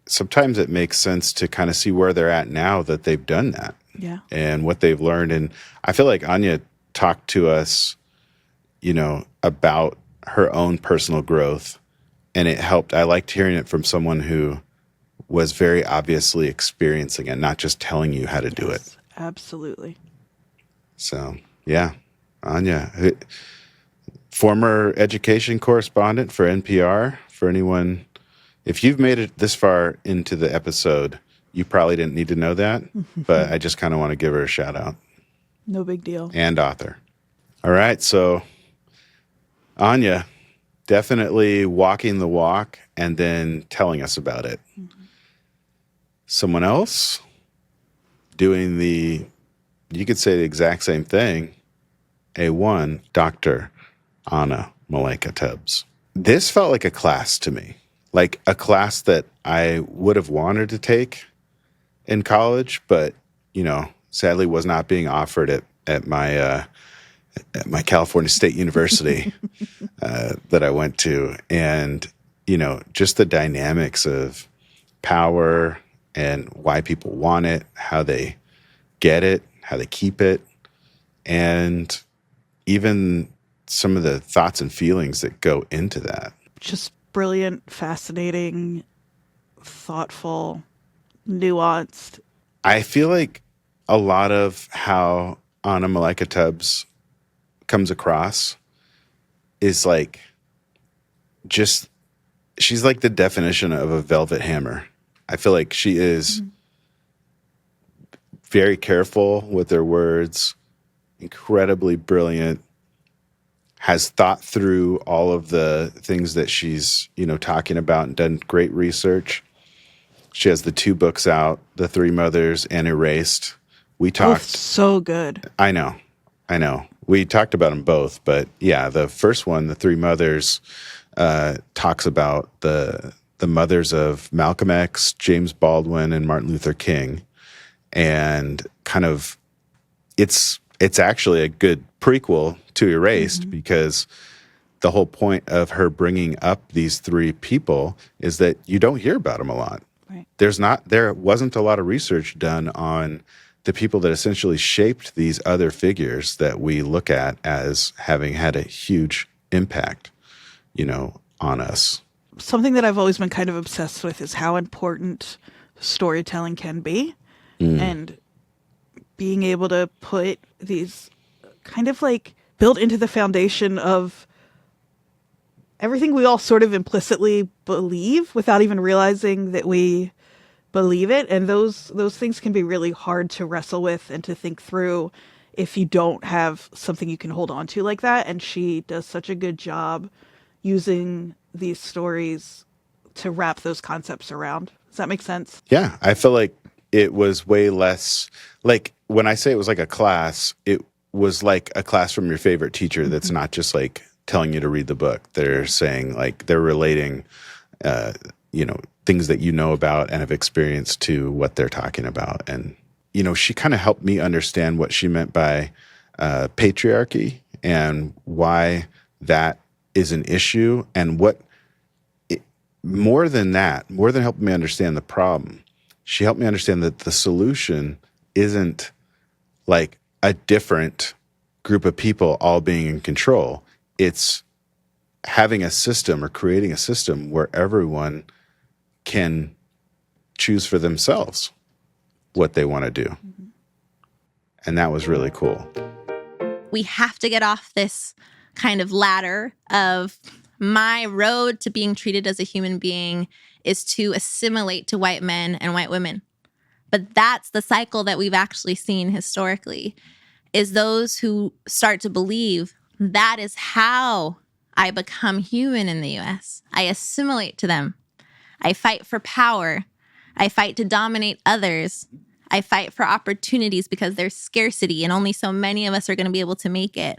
sometimes it makes sense to kind of see where they're at now that they've done that. Yeah. And what they've learned. And I feel like Anya talked to us, about her own personal growth, and it helped. I liked hearing it from someone who was very obviously experiencing it, not just telling you how to do it. Absolutely. So, yeah. Anya, former education correspondent for NPR. For anyone, if you've made it this far into the episode, you probably didn't need to know that, but I just kind of want to give her a shout out. No big deal. And author. All right. So Anya, definitely walking the walk and then telling us about it. Someone else doing you could say the exact same thing. A1, Dr. Anna Malaika Tubbs. This felt like a class to me, like a class that I would have wanted to take in college, but, sadly was not being offered at my California State University that I went to. And just the dynamics of power and why people want it, how they get it, how they keep it, and even some of the thoughts and feelings that go into that. Just brilliant, fascinating, thoughtful, nuanced. I feel like a lot of how Anna Malika Tubbs comes across is like she's like the definition of a velvet hammer. I feel like she is very careful with her words, incredibly brilliant, has thought through all of the things that she's, talking about and done great research. She has the 2 books out, The Three Mothers and Erased. We talked. Both so good. I know. We talked about them both, but yeah, the first one, The Three Mothers, talks about the mothers of Malcolm X, James Baldwin, and Martin Luther King, and kind of it's actually a good prequel to Erased because the whole point of her bringing up these 3 people is that you don't hear about them a lot. Right. There wasn't a lot of research done on the people that essentially shaped these other figures that we look at as having had a huge impact, on us. Something that I've always been kind of obsessed with is how important storytelling can be. And being able to put these kind of like built into the foundation of everything we all sort of implicitly believe without even realizing that we believe it. And those things can be really hard to wrestle with and to think through if you don't have something you can hold on to like that. And she does such a good job using these stories to wrap those concepts around. Does that make sense? Yeah, I feel like it was way less, like when I say it was like a class, it was like a class from your favorite teacher that's not just like telling you to read the book. They're saying like they're relating, things that you know about and have experienced to what they're talking about. And, she kind of helped me understand what she meant by patriarchy and why that is an issue and more than helping me understand the problem, she helped me understand that the solution isn't like a different group of people all being in control. It's having a system or creating a system where everyone can choose for themselves what they want to do. And that was really cool. We have to get off this kind of ladder of my road to being treated as a human being is to assimilate to white men and white women. But that's the cycle that we've actually seen historically, is those who start to believe that is how I become human in the US. I assimilate to them. I fight for power. I fight to dominate others. I fight for opportunities because there's scarcity and only so many of us are going to be able to make it.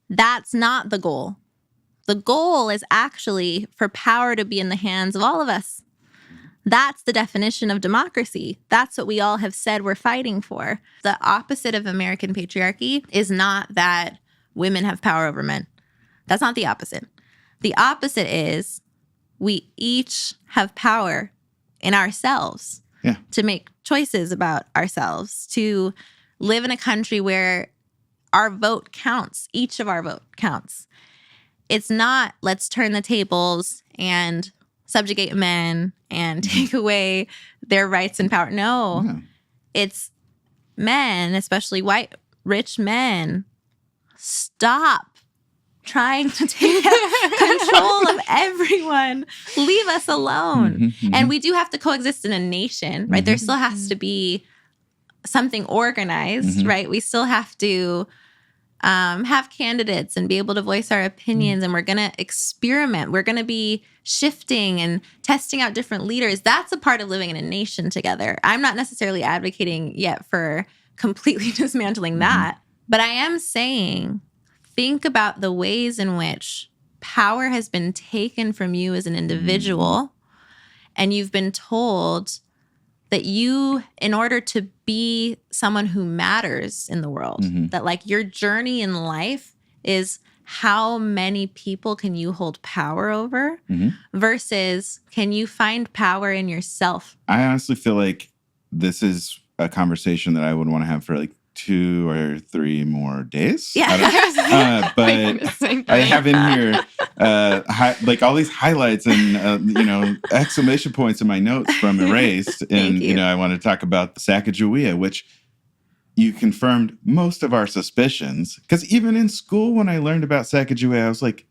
That's not the goal. The goal is actually for power to be in the hands of all of us. That's the definition of democracy. That's what we all have said we're fighting for. The opposite of American patriarchy is not that women have power over men. That's not the opposite. The opposite is we each have power in ourselves to make choices about ourselves, to live in a country where our vote counts. Each of our vote counts. It's not let's turn the tables and subjugate men and take away their rights and power. No, it's men, especially white, rich men, stop trying to take control of everyone. Leave us alone. And we do have to coexist in a nation, right? There still has to be something organized, right? We still have to have candidates and be able to voice our opinions, and we're going to experiment. We're going to be shifting and testing out different leaders. That's a part of living in a nation together. I'm not necessarily advocating yet for completely dismantling that, but I am saying think about the ways in which power has been taken from you as an individual, and you've been told that you, in order to be someone who matters in the world, that like your journey in life is how many people can you hold power over versus can you find power in yourself? I honestly feel like this is a conversation that I would want to have for like 2 or 3 more days. Yeah. But I have in here like all these highlights and exclamation points in my notes from Erased. And I want to talk about the Sacagawea, which you confirmed most of our suspicions. Because even in school, when I learned about Sacagawea, I was like,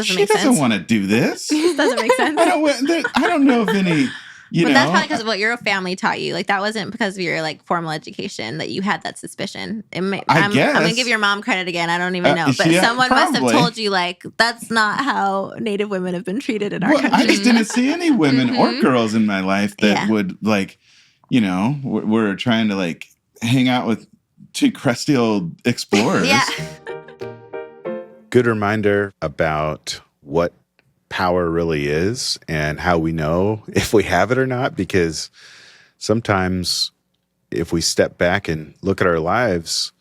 she doesn't want to do this. This doesn't make sense. I don't know if any. But that's probably because of what your family taught you. Like, that wasn't because of your like formal education that you had that suspicion. I'm guess. I'm gonna give your mom credit again. I don't even know, but someone must have told you like that's not how Native women have been treated in our country. I just didn't see any women or girls in my life that would like, were trying to like hang out with 2 crusty old explorers. Yeah. Good reminder about what power really is and how we know if we have it or not, because sometimes if we step back and look at our lives,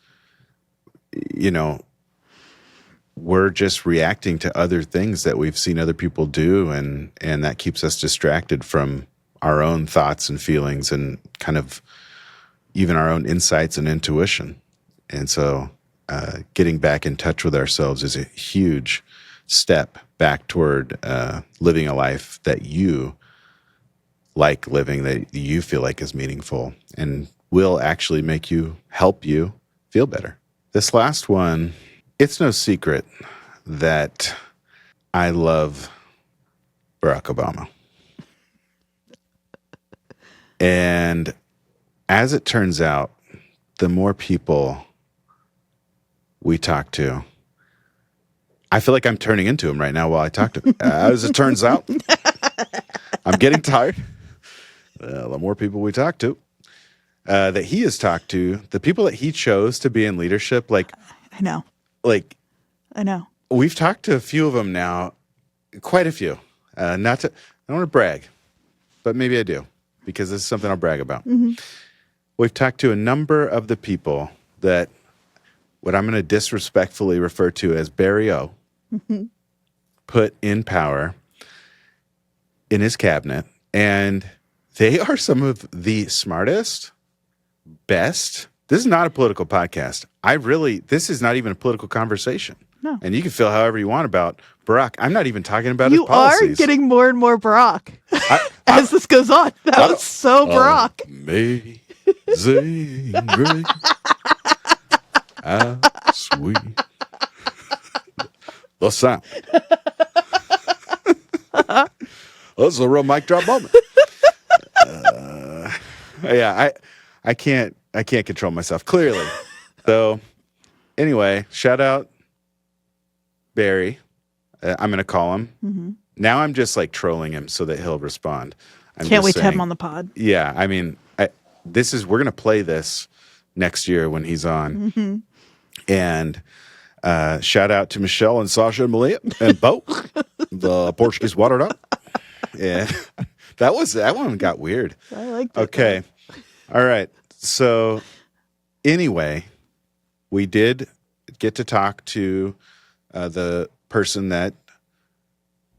we're just reacting to other things that we've seen other people do, and that keeps us distracted from our own thoughts and feelings and kind of even our own insights and intuition. And so getting back in touch with ourselves is a huge step back toward living a life that you like living, that you feel like is meaningful and will actually help you feel better. This last one, it's no secret that I love Barack Obama. And as it turns out, the more people we talk to, I feel like I'm turning into him right now while I talk to him. As it turns out, I'm getting tired. The more people we talk to, that he has talked to, the people that he chose to be in leadership, like... I know. We've talked to a few of them now, quite a few. I don't want to brag, but maybe I do, because this is something I'll brag about. Mm-hmm. We've talked to a number of the people that what I'm going to disrespectfully refer to as Barry O put in power in his cabinet, and they are some of the smartest, best. This is not a political podcast. This is not even a political conversation. No. And you can feel however you want about Barack. I'm not even talking about his policies. You are getting more and more Barack as this goes on. That was so Barack. Amazing grace. How sweet the sound. This is a real mic drop moment. I can't control myself, clearly. So anyway, shout out Barry. I'm going to call him. Mm-hmm. Now I'm just like trolling him so that he'll respond. Can't wait to have him on the pod. Yeah, I mean, we're going to play this next year when he's on. Mm-hmm. And shout out to Michelle and Sasha and Malia and Bo, the Portuguese water dog. Yeah, that one got weird. I liked it. Okay. All right. So anyway, we did get to talk to the person that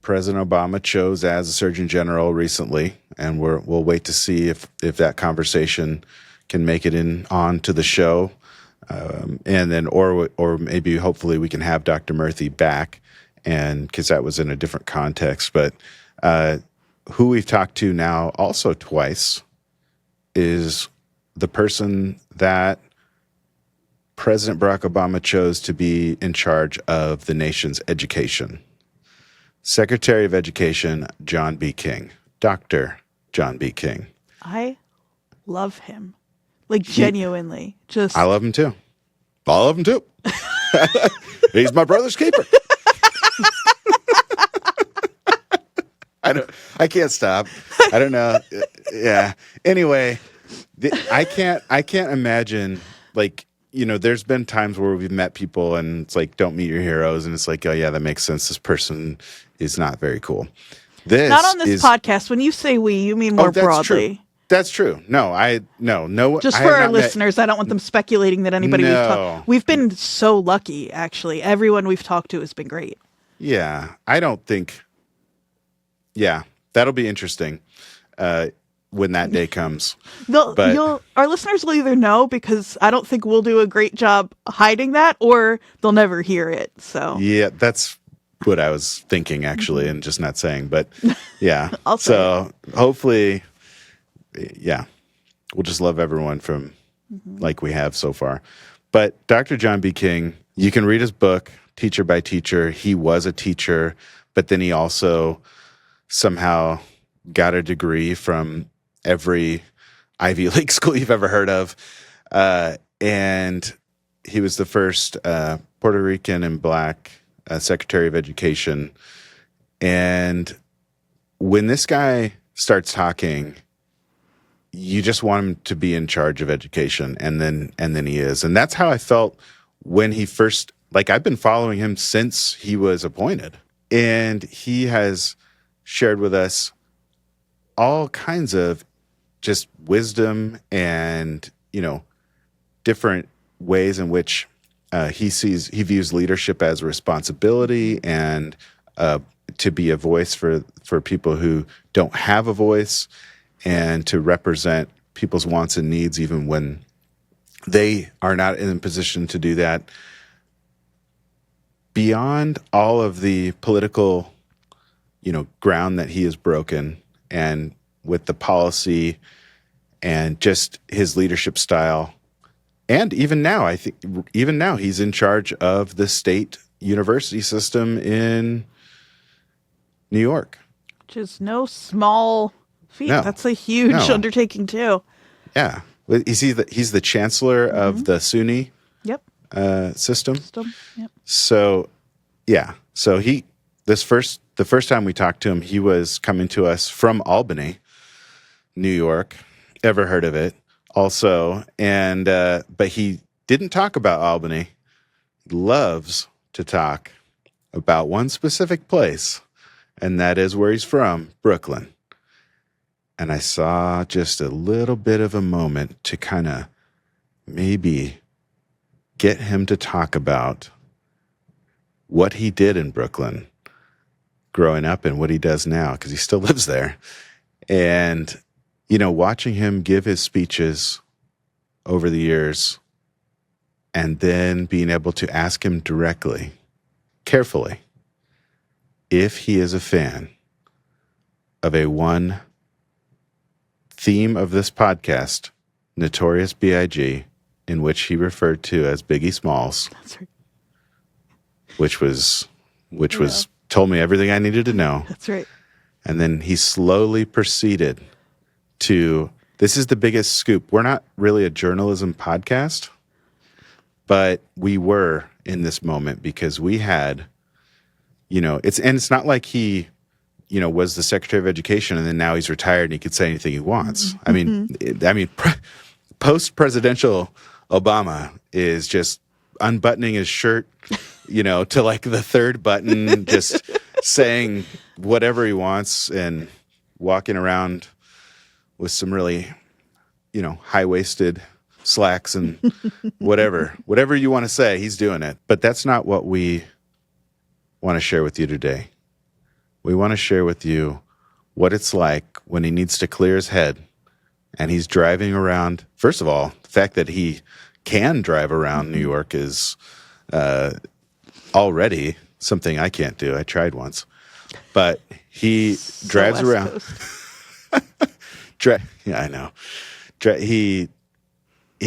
President Obama chose as a Surgeon General recently, and we'll wait to see if that conversation can make it on to the show, and then or maybe hopefully we can have Dr. Murthy back, and because that was in a different context. But who we've talked to now also twice is the person that President Barack Obama chose to be in charge of the nation's education. Secretary of Education, John B. King. Dr. John B. King. I love him. Like, genuinely. I love him too. I love him too. He's my brother's keeper. I can't stop. I don't know. Yeah. Anyway, I can't imagine, like, there's been times where we've met people and it's like, don't meet your heroes. And it's like, oh yeah, that makes sense. This person is not very cool. Not on this podcast. When you say we, you mean more broadly. True. That's true. No. Just I for have our not met- listeners, I don't want them speculating that anybody No. we've been so lucky, actually. Everyone we've talked to has been great. Yeah, I don't think. Yeah, that'll be interesting when that day comes. Our listeners will either know, because I don't think we'll do a great job hiding that, or they'll never hear it. So Yeah, that's what I was thinking, actually, and just not saying. But yeah, I'll say so hopefully, yeah, we'll just love everyone from like we have so far. But Dr. John B. King, you can read his book, Teacher by Teacher. He was a teacher, but then he also somehow got a degree from every Ivy League school you've ever heard of. And he was the first Puerto Rican and Black Secretary of Education. And when this guy starts talking, you just want him to be in charge of education, and then he is. And that's how I felt when he first, like, I've been following him since he was appointed. And he has shared with us all kinds of just wisdom and, different ways in which he views leadership as a responsibility, and to be a voice for people who don't have a voice, and to represent people's wants and needs even when they are not in a position to do that. Beyond all of the political, ground that he has broken, and with the policy and just his leadership style, and even now, he's in charge of the state university system in New York. which is no small feat. No. That's a huge No. undertaking too. Yeah. He's the chancellor of the SUNY Yep. system. Yep. So, yeah. So the first time we talked to him, he was coming to us from Albany, New York. Ever heard of it? Also, and but he didn't talk about Albany. He loves to talk about one specific place, and that is where he's from, Brooklyn. And I saw just a little bit of a moment to kind of maybe get him to talk about what he did in Brooklyn growing up and what he does now, because he still lives there. And, watching him give his speeches over the years, and then being able to ask him directly, carefully, if he is a fan of a one theme of this podcast, Notorious B.I.G., in which he referred to as Biggie Smalls. That's right. Which was told me everything I needed to know. That's right. And then he slowly proceeded to, this is the biggest scoop. We're not really a journalism podcast, but we were in this moment because we had, it's not like he, was the Secretary of Education and then now he's retired and he could say anything he wants. Post-presidential Obama is just unbuttoning his shirt, to like the third button, just saying whatever he wants and walking around with some really, high-waisted slacks and whatever you want to say, he's doing it. But that's not what we want to share with you today. We want to share with you what it's like when he needs to clear his head and he's driving around. First of all, the fact that he can drive around New York is already something I can't do. I tried once. But he drives around. Yeah, I know. He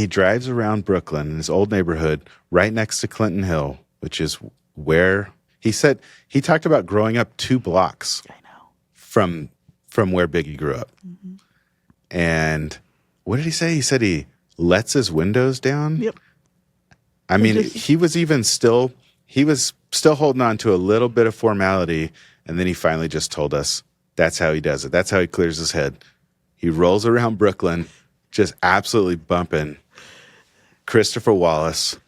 drives around Brooklyn in his old neighborhood right next to Clinton Hill, which is where he talked about growing up 2 blocks from where Biggie grew up. Mm-hmm. And what did he say? He said he lets his windows down. Yep. I mean, he was still holding on to a little bit of formality, and then he finally just told us that's how he does it. That's how he clears his head. He rolls around Brooklyn, just absolutely bumping Christopher Wallace,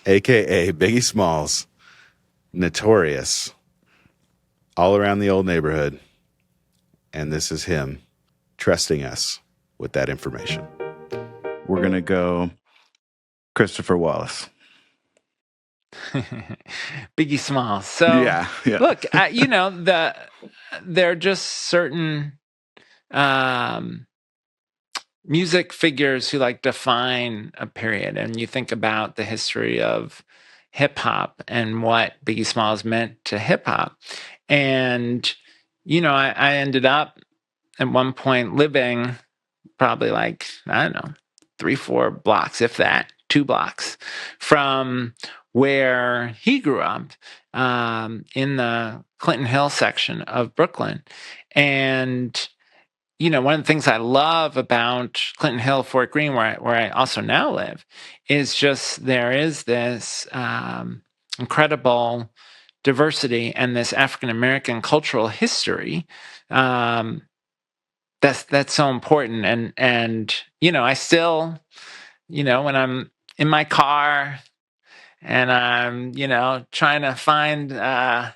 a.k.a. Biggie Smalls, Notorious, all around the old neighborhood. And this is him trusting us with that information. We're going to go Christopher Wallace. Biggie Smalls. So Yeah. look, there are just certain music figures who like define a period, and you think about the history of hip hop and what Biggie Smalls meant to hip hop. And, I ended up at one point living probably like, I don't know, 3-4 blocks, if that, 2 blocks from where he grew up, in the Clinton Hill section of Brooklyn. And, one of the things I love about Clinton Hill, Fort Greene, where I also now live, is just there is this incredible diversity and this African American cultural history that's so important. And I still, when I'm in my car and I'm trying to find a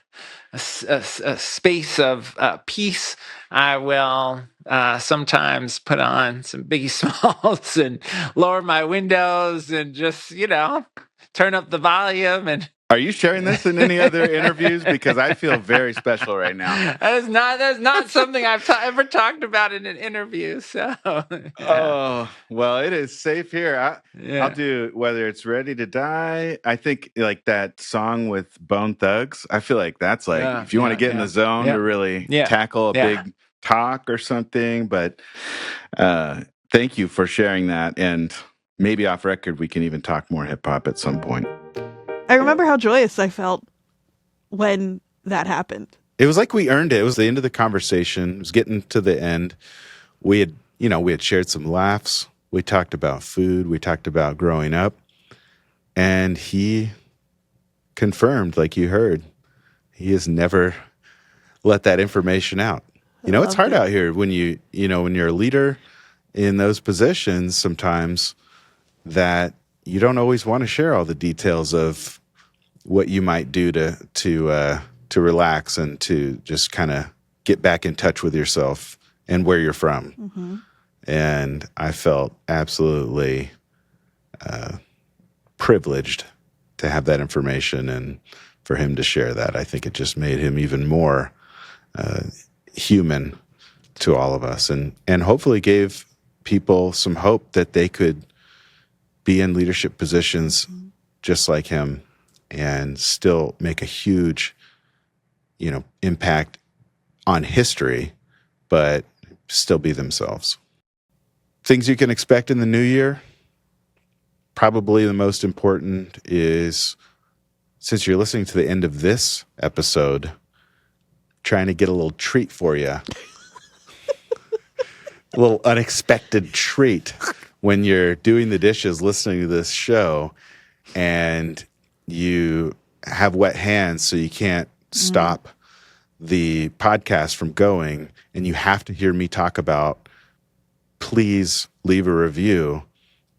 space of peace, I will sometimes put on some Biggie Smalls and lower my windows and just turn up the volume. And are you sharing this in any other interviews? Because I feel very special right now. That's not something I've ever talked about in an interview. So, yeah. Oh, well, it is safe here. I'll do whether it's Ready to Die. I think like that song with Bone Thugs. I feel like that's like if you want to get in the zone to really tackle a big talk or something. But thank you for sharing that. And maybe off record, we can even talk more hip hop at some point. I remember how joyous I felt when that happened. It was like we earned it. It was the end of the conversation. It was getting to the end. We had shared some laughs. We talked about food. We talked about growing up. And he confirmed, like you heard, he has never let that information out. It's hard out here when when you're a leader in those positions sometimes that you don't always want to share all the details of what you might do to relax and to just kind of get back in touch with yourself and where you're from. Mm-hmm. And I felt absolutely privileged to have that information and for him to share that. I think it just made him even more human to all of us and hopefully gave people some hope that they could be in leadership positions just like him and still make a huge, impact on history, but still be themselves. Things you can expect in the new year. Probably the most important is, since you're listening to the end of this episode, trying to get a little treat for you. A little unexpected treat when you're doing the dishes, listening to this show, and you have wet hands so you can't stop the podcast from going, and you have to hear me talk about, please leave a review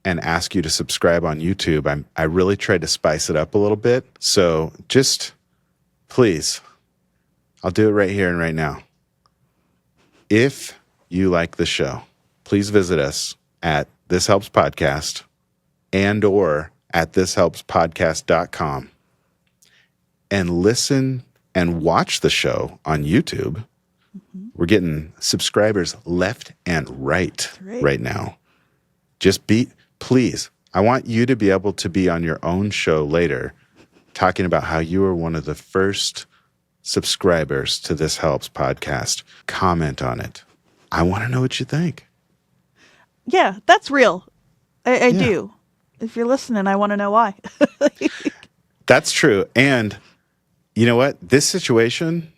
and ask you to subscribe on YouTube. I really tried to spice it up a little bit. So just please, I'll do it right here and right now. If you like the show, please visit us at This Helps Podcast and or at thishelpspodcast.com and listen and watch the show on YouTube. Mm-hmm. We're getting subscribers left and right now. Please, I want you to be able to be on your own show later talking about how you were one of the first subscribers to This Helps Podcast. Comment on it. I want to know what you think. Yeah, that's real. I do. If you're listening, I want to know why. That's true. And you know what? This situation,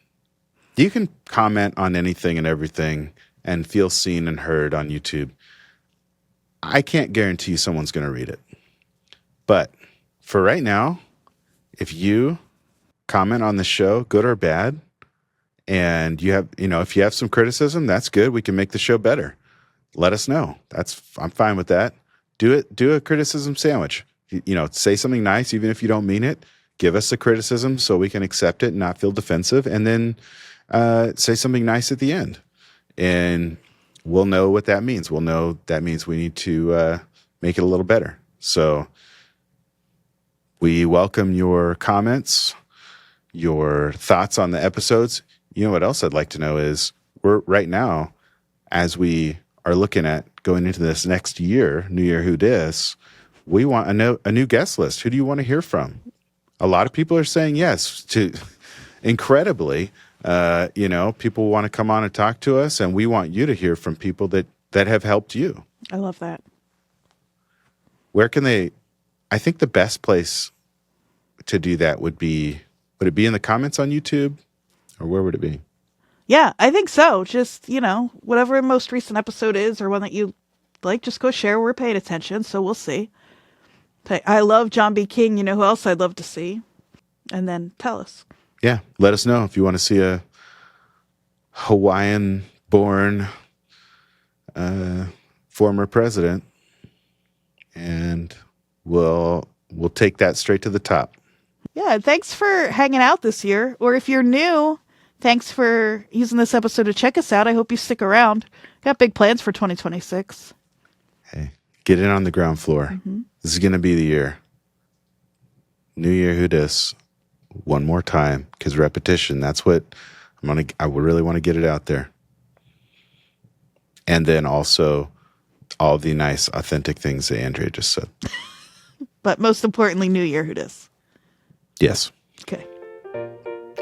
you can comment on anything and everything and feel seen and heard on YouTube. I can't guarantee someone's going to read it. But for right now, if you comment on the show, good or bad, and you have, if you have some criticism, that's good. We can make the show better. Let us know. I'm fine with that. Do a criticism sandwich. Say something nice, even if you don't mean it. Give us a criticism so we can accept it and not feel defensive. And then say something nice at the end. And we'll know what that means. We'll know that means we need to make it a little better. So we welcome your comments, your thoughts on the episodes. You know what else I'd like to know is we're right now, as we are looking at going into this next year, New Year Who Dis, we want a new guest list. Who do you want to hear from? A lot of people are saying yes to, incredibly, people want to come on and talk to us, and we want you to hear from people that have helped you. I love that. Where can they, I think the best place to do that would it be in the comments on YouTube, or where would it be? Yeah, I think so. Just, whatever the most recent episode is or one that you like, just go share. We're paying attention, so we'll see. I love John B. King. You know who else I'd love to see? And then tell us. Yeah, let us know if you want to see a Hawaiian-born former president, and we'll take that straight to the top. Yeah, thanks for hanging out this year. Or if you're new, thanks for using this episode to check us out. I hope you stick around. Got big plans for 2026. Hey, get in on the ground floor. Mm-hmm. This is going to be the year. New Year Who Dis. One more time, because repetition, that's what I really want to get it out there. And then also all the nice, authentic things that Andrea just said. But most importantly, New Year Who Dis. Yes. Okay.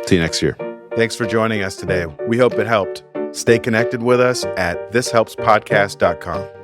See you next year. Thanks for joining us today. We hope it helped. Stay connected with us at thishelpspodcast.com.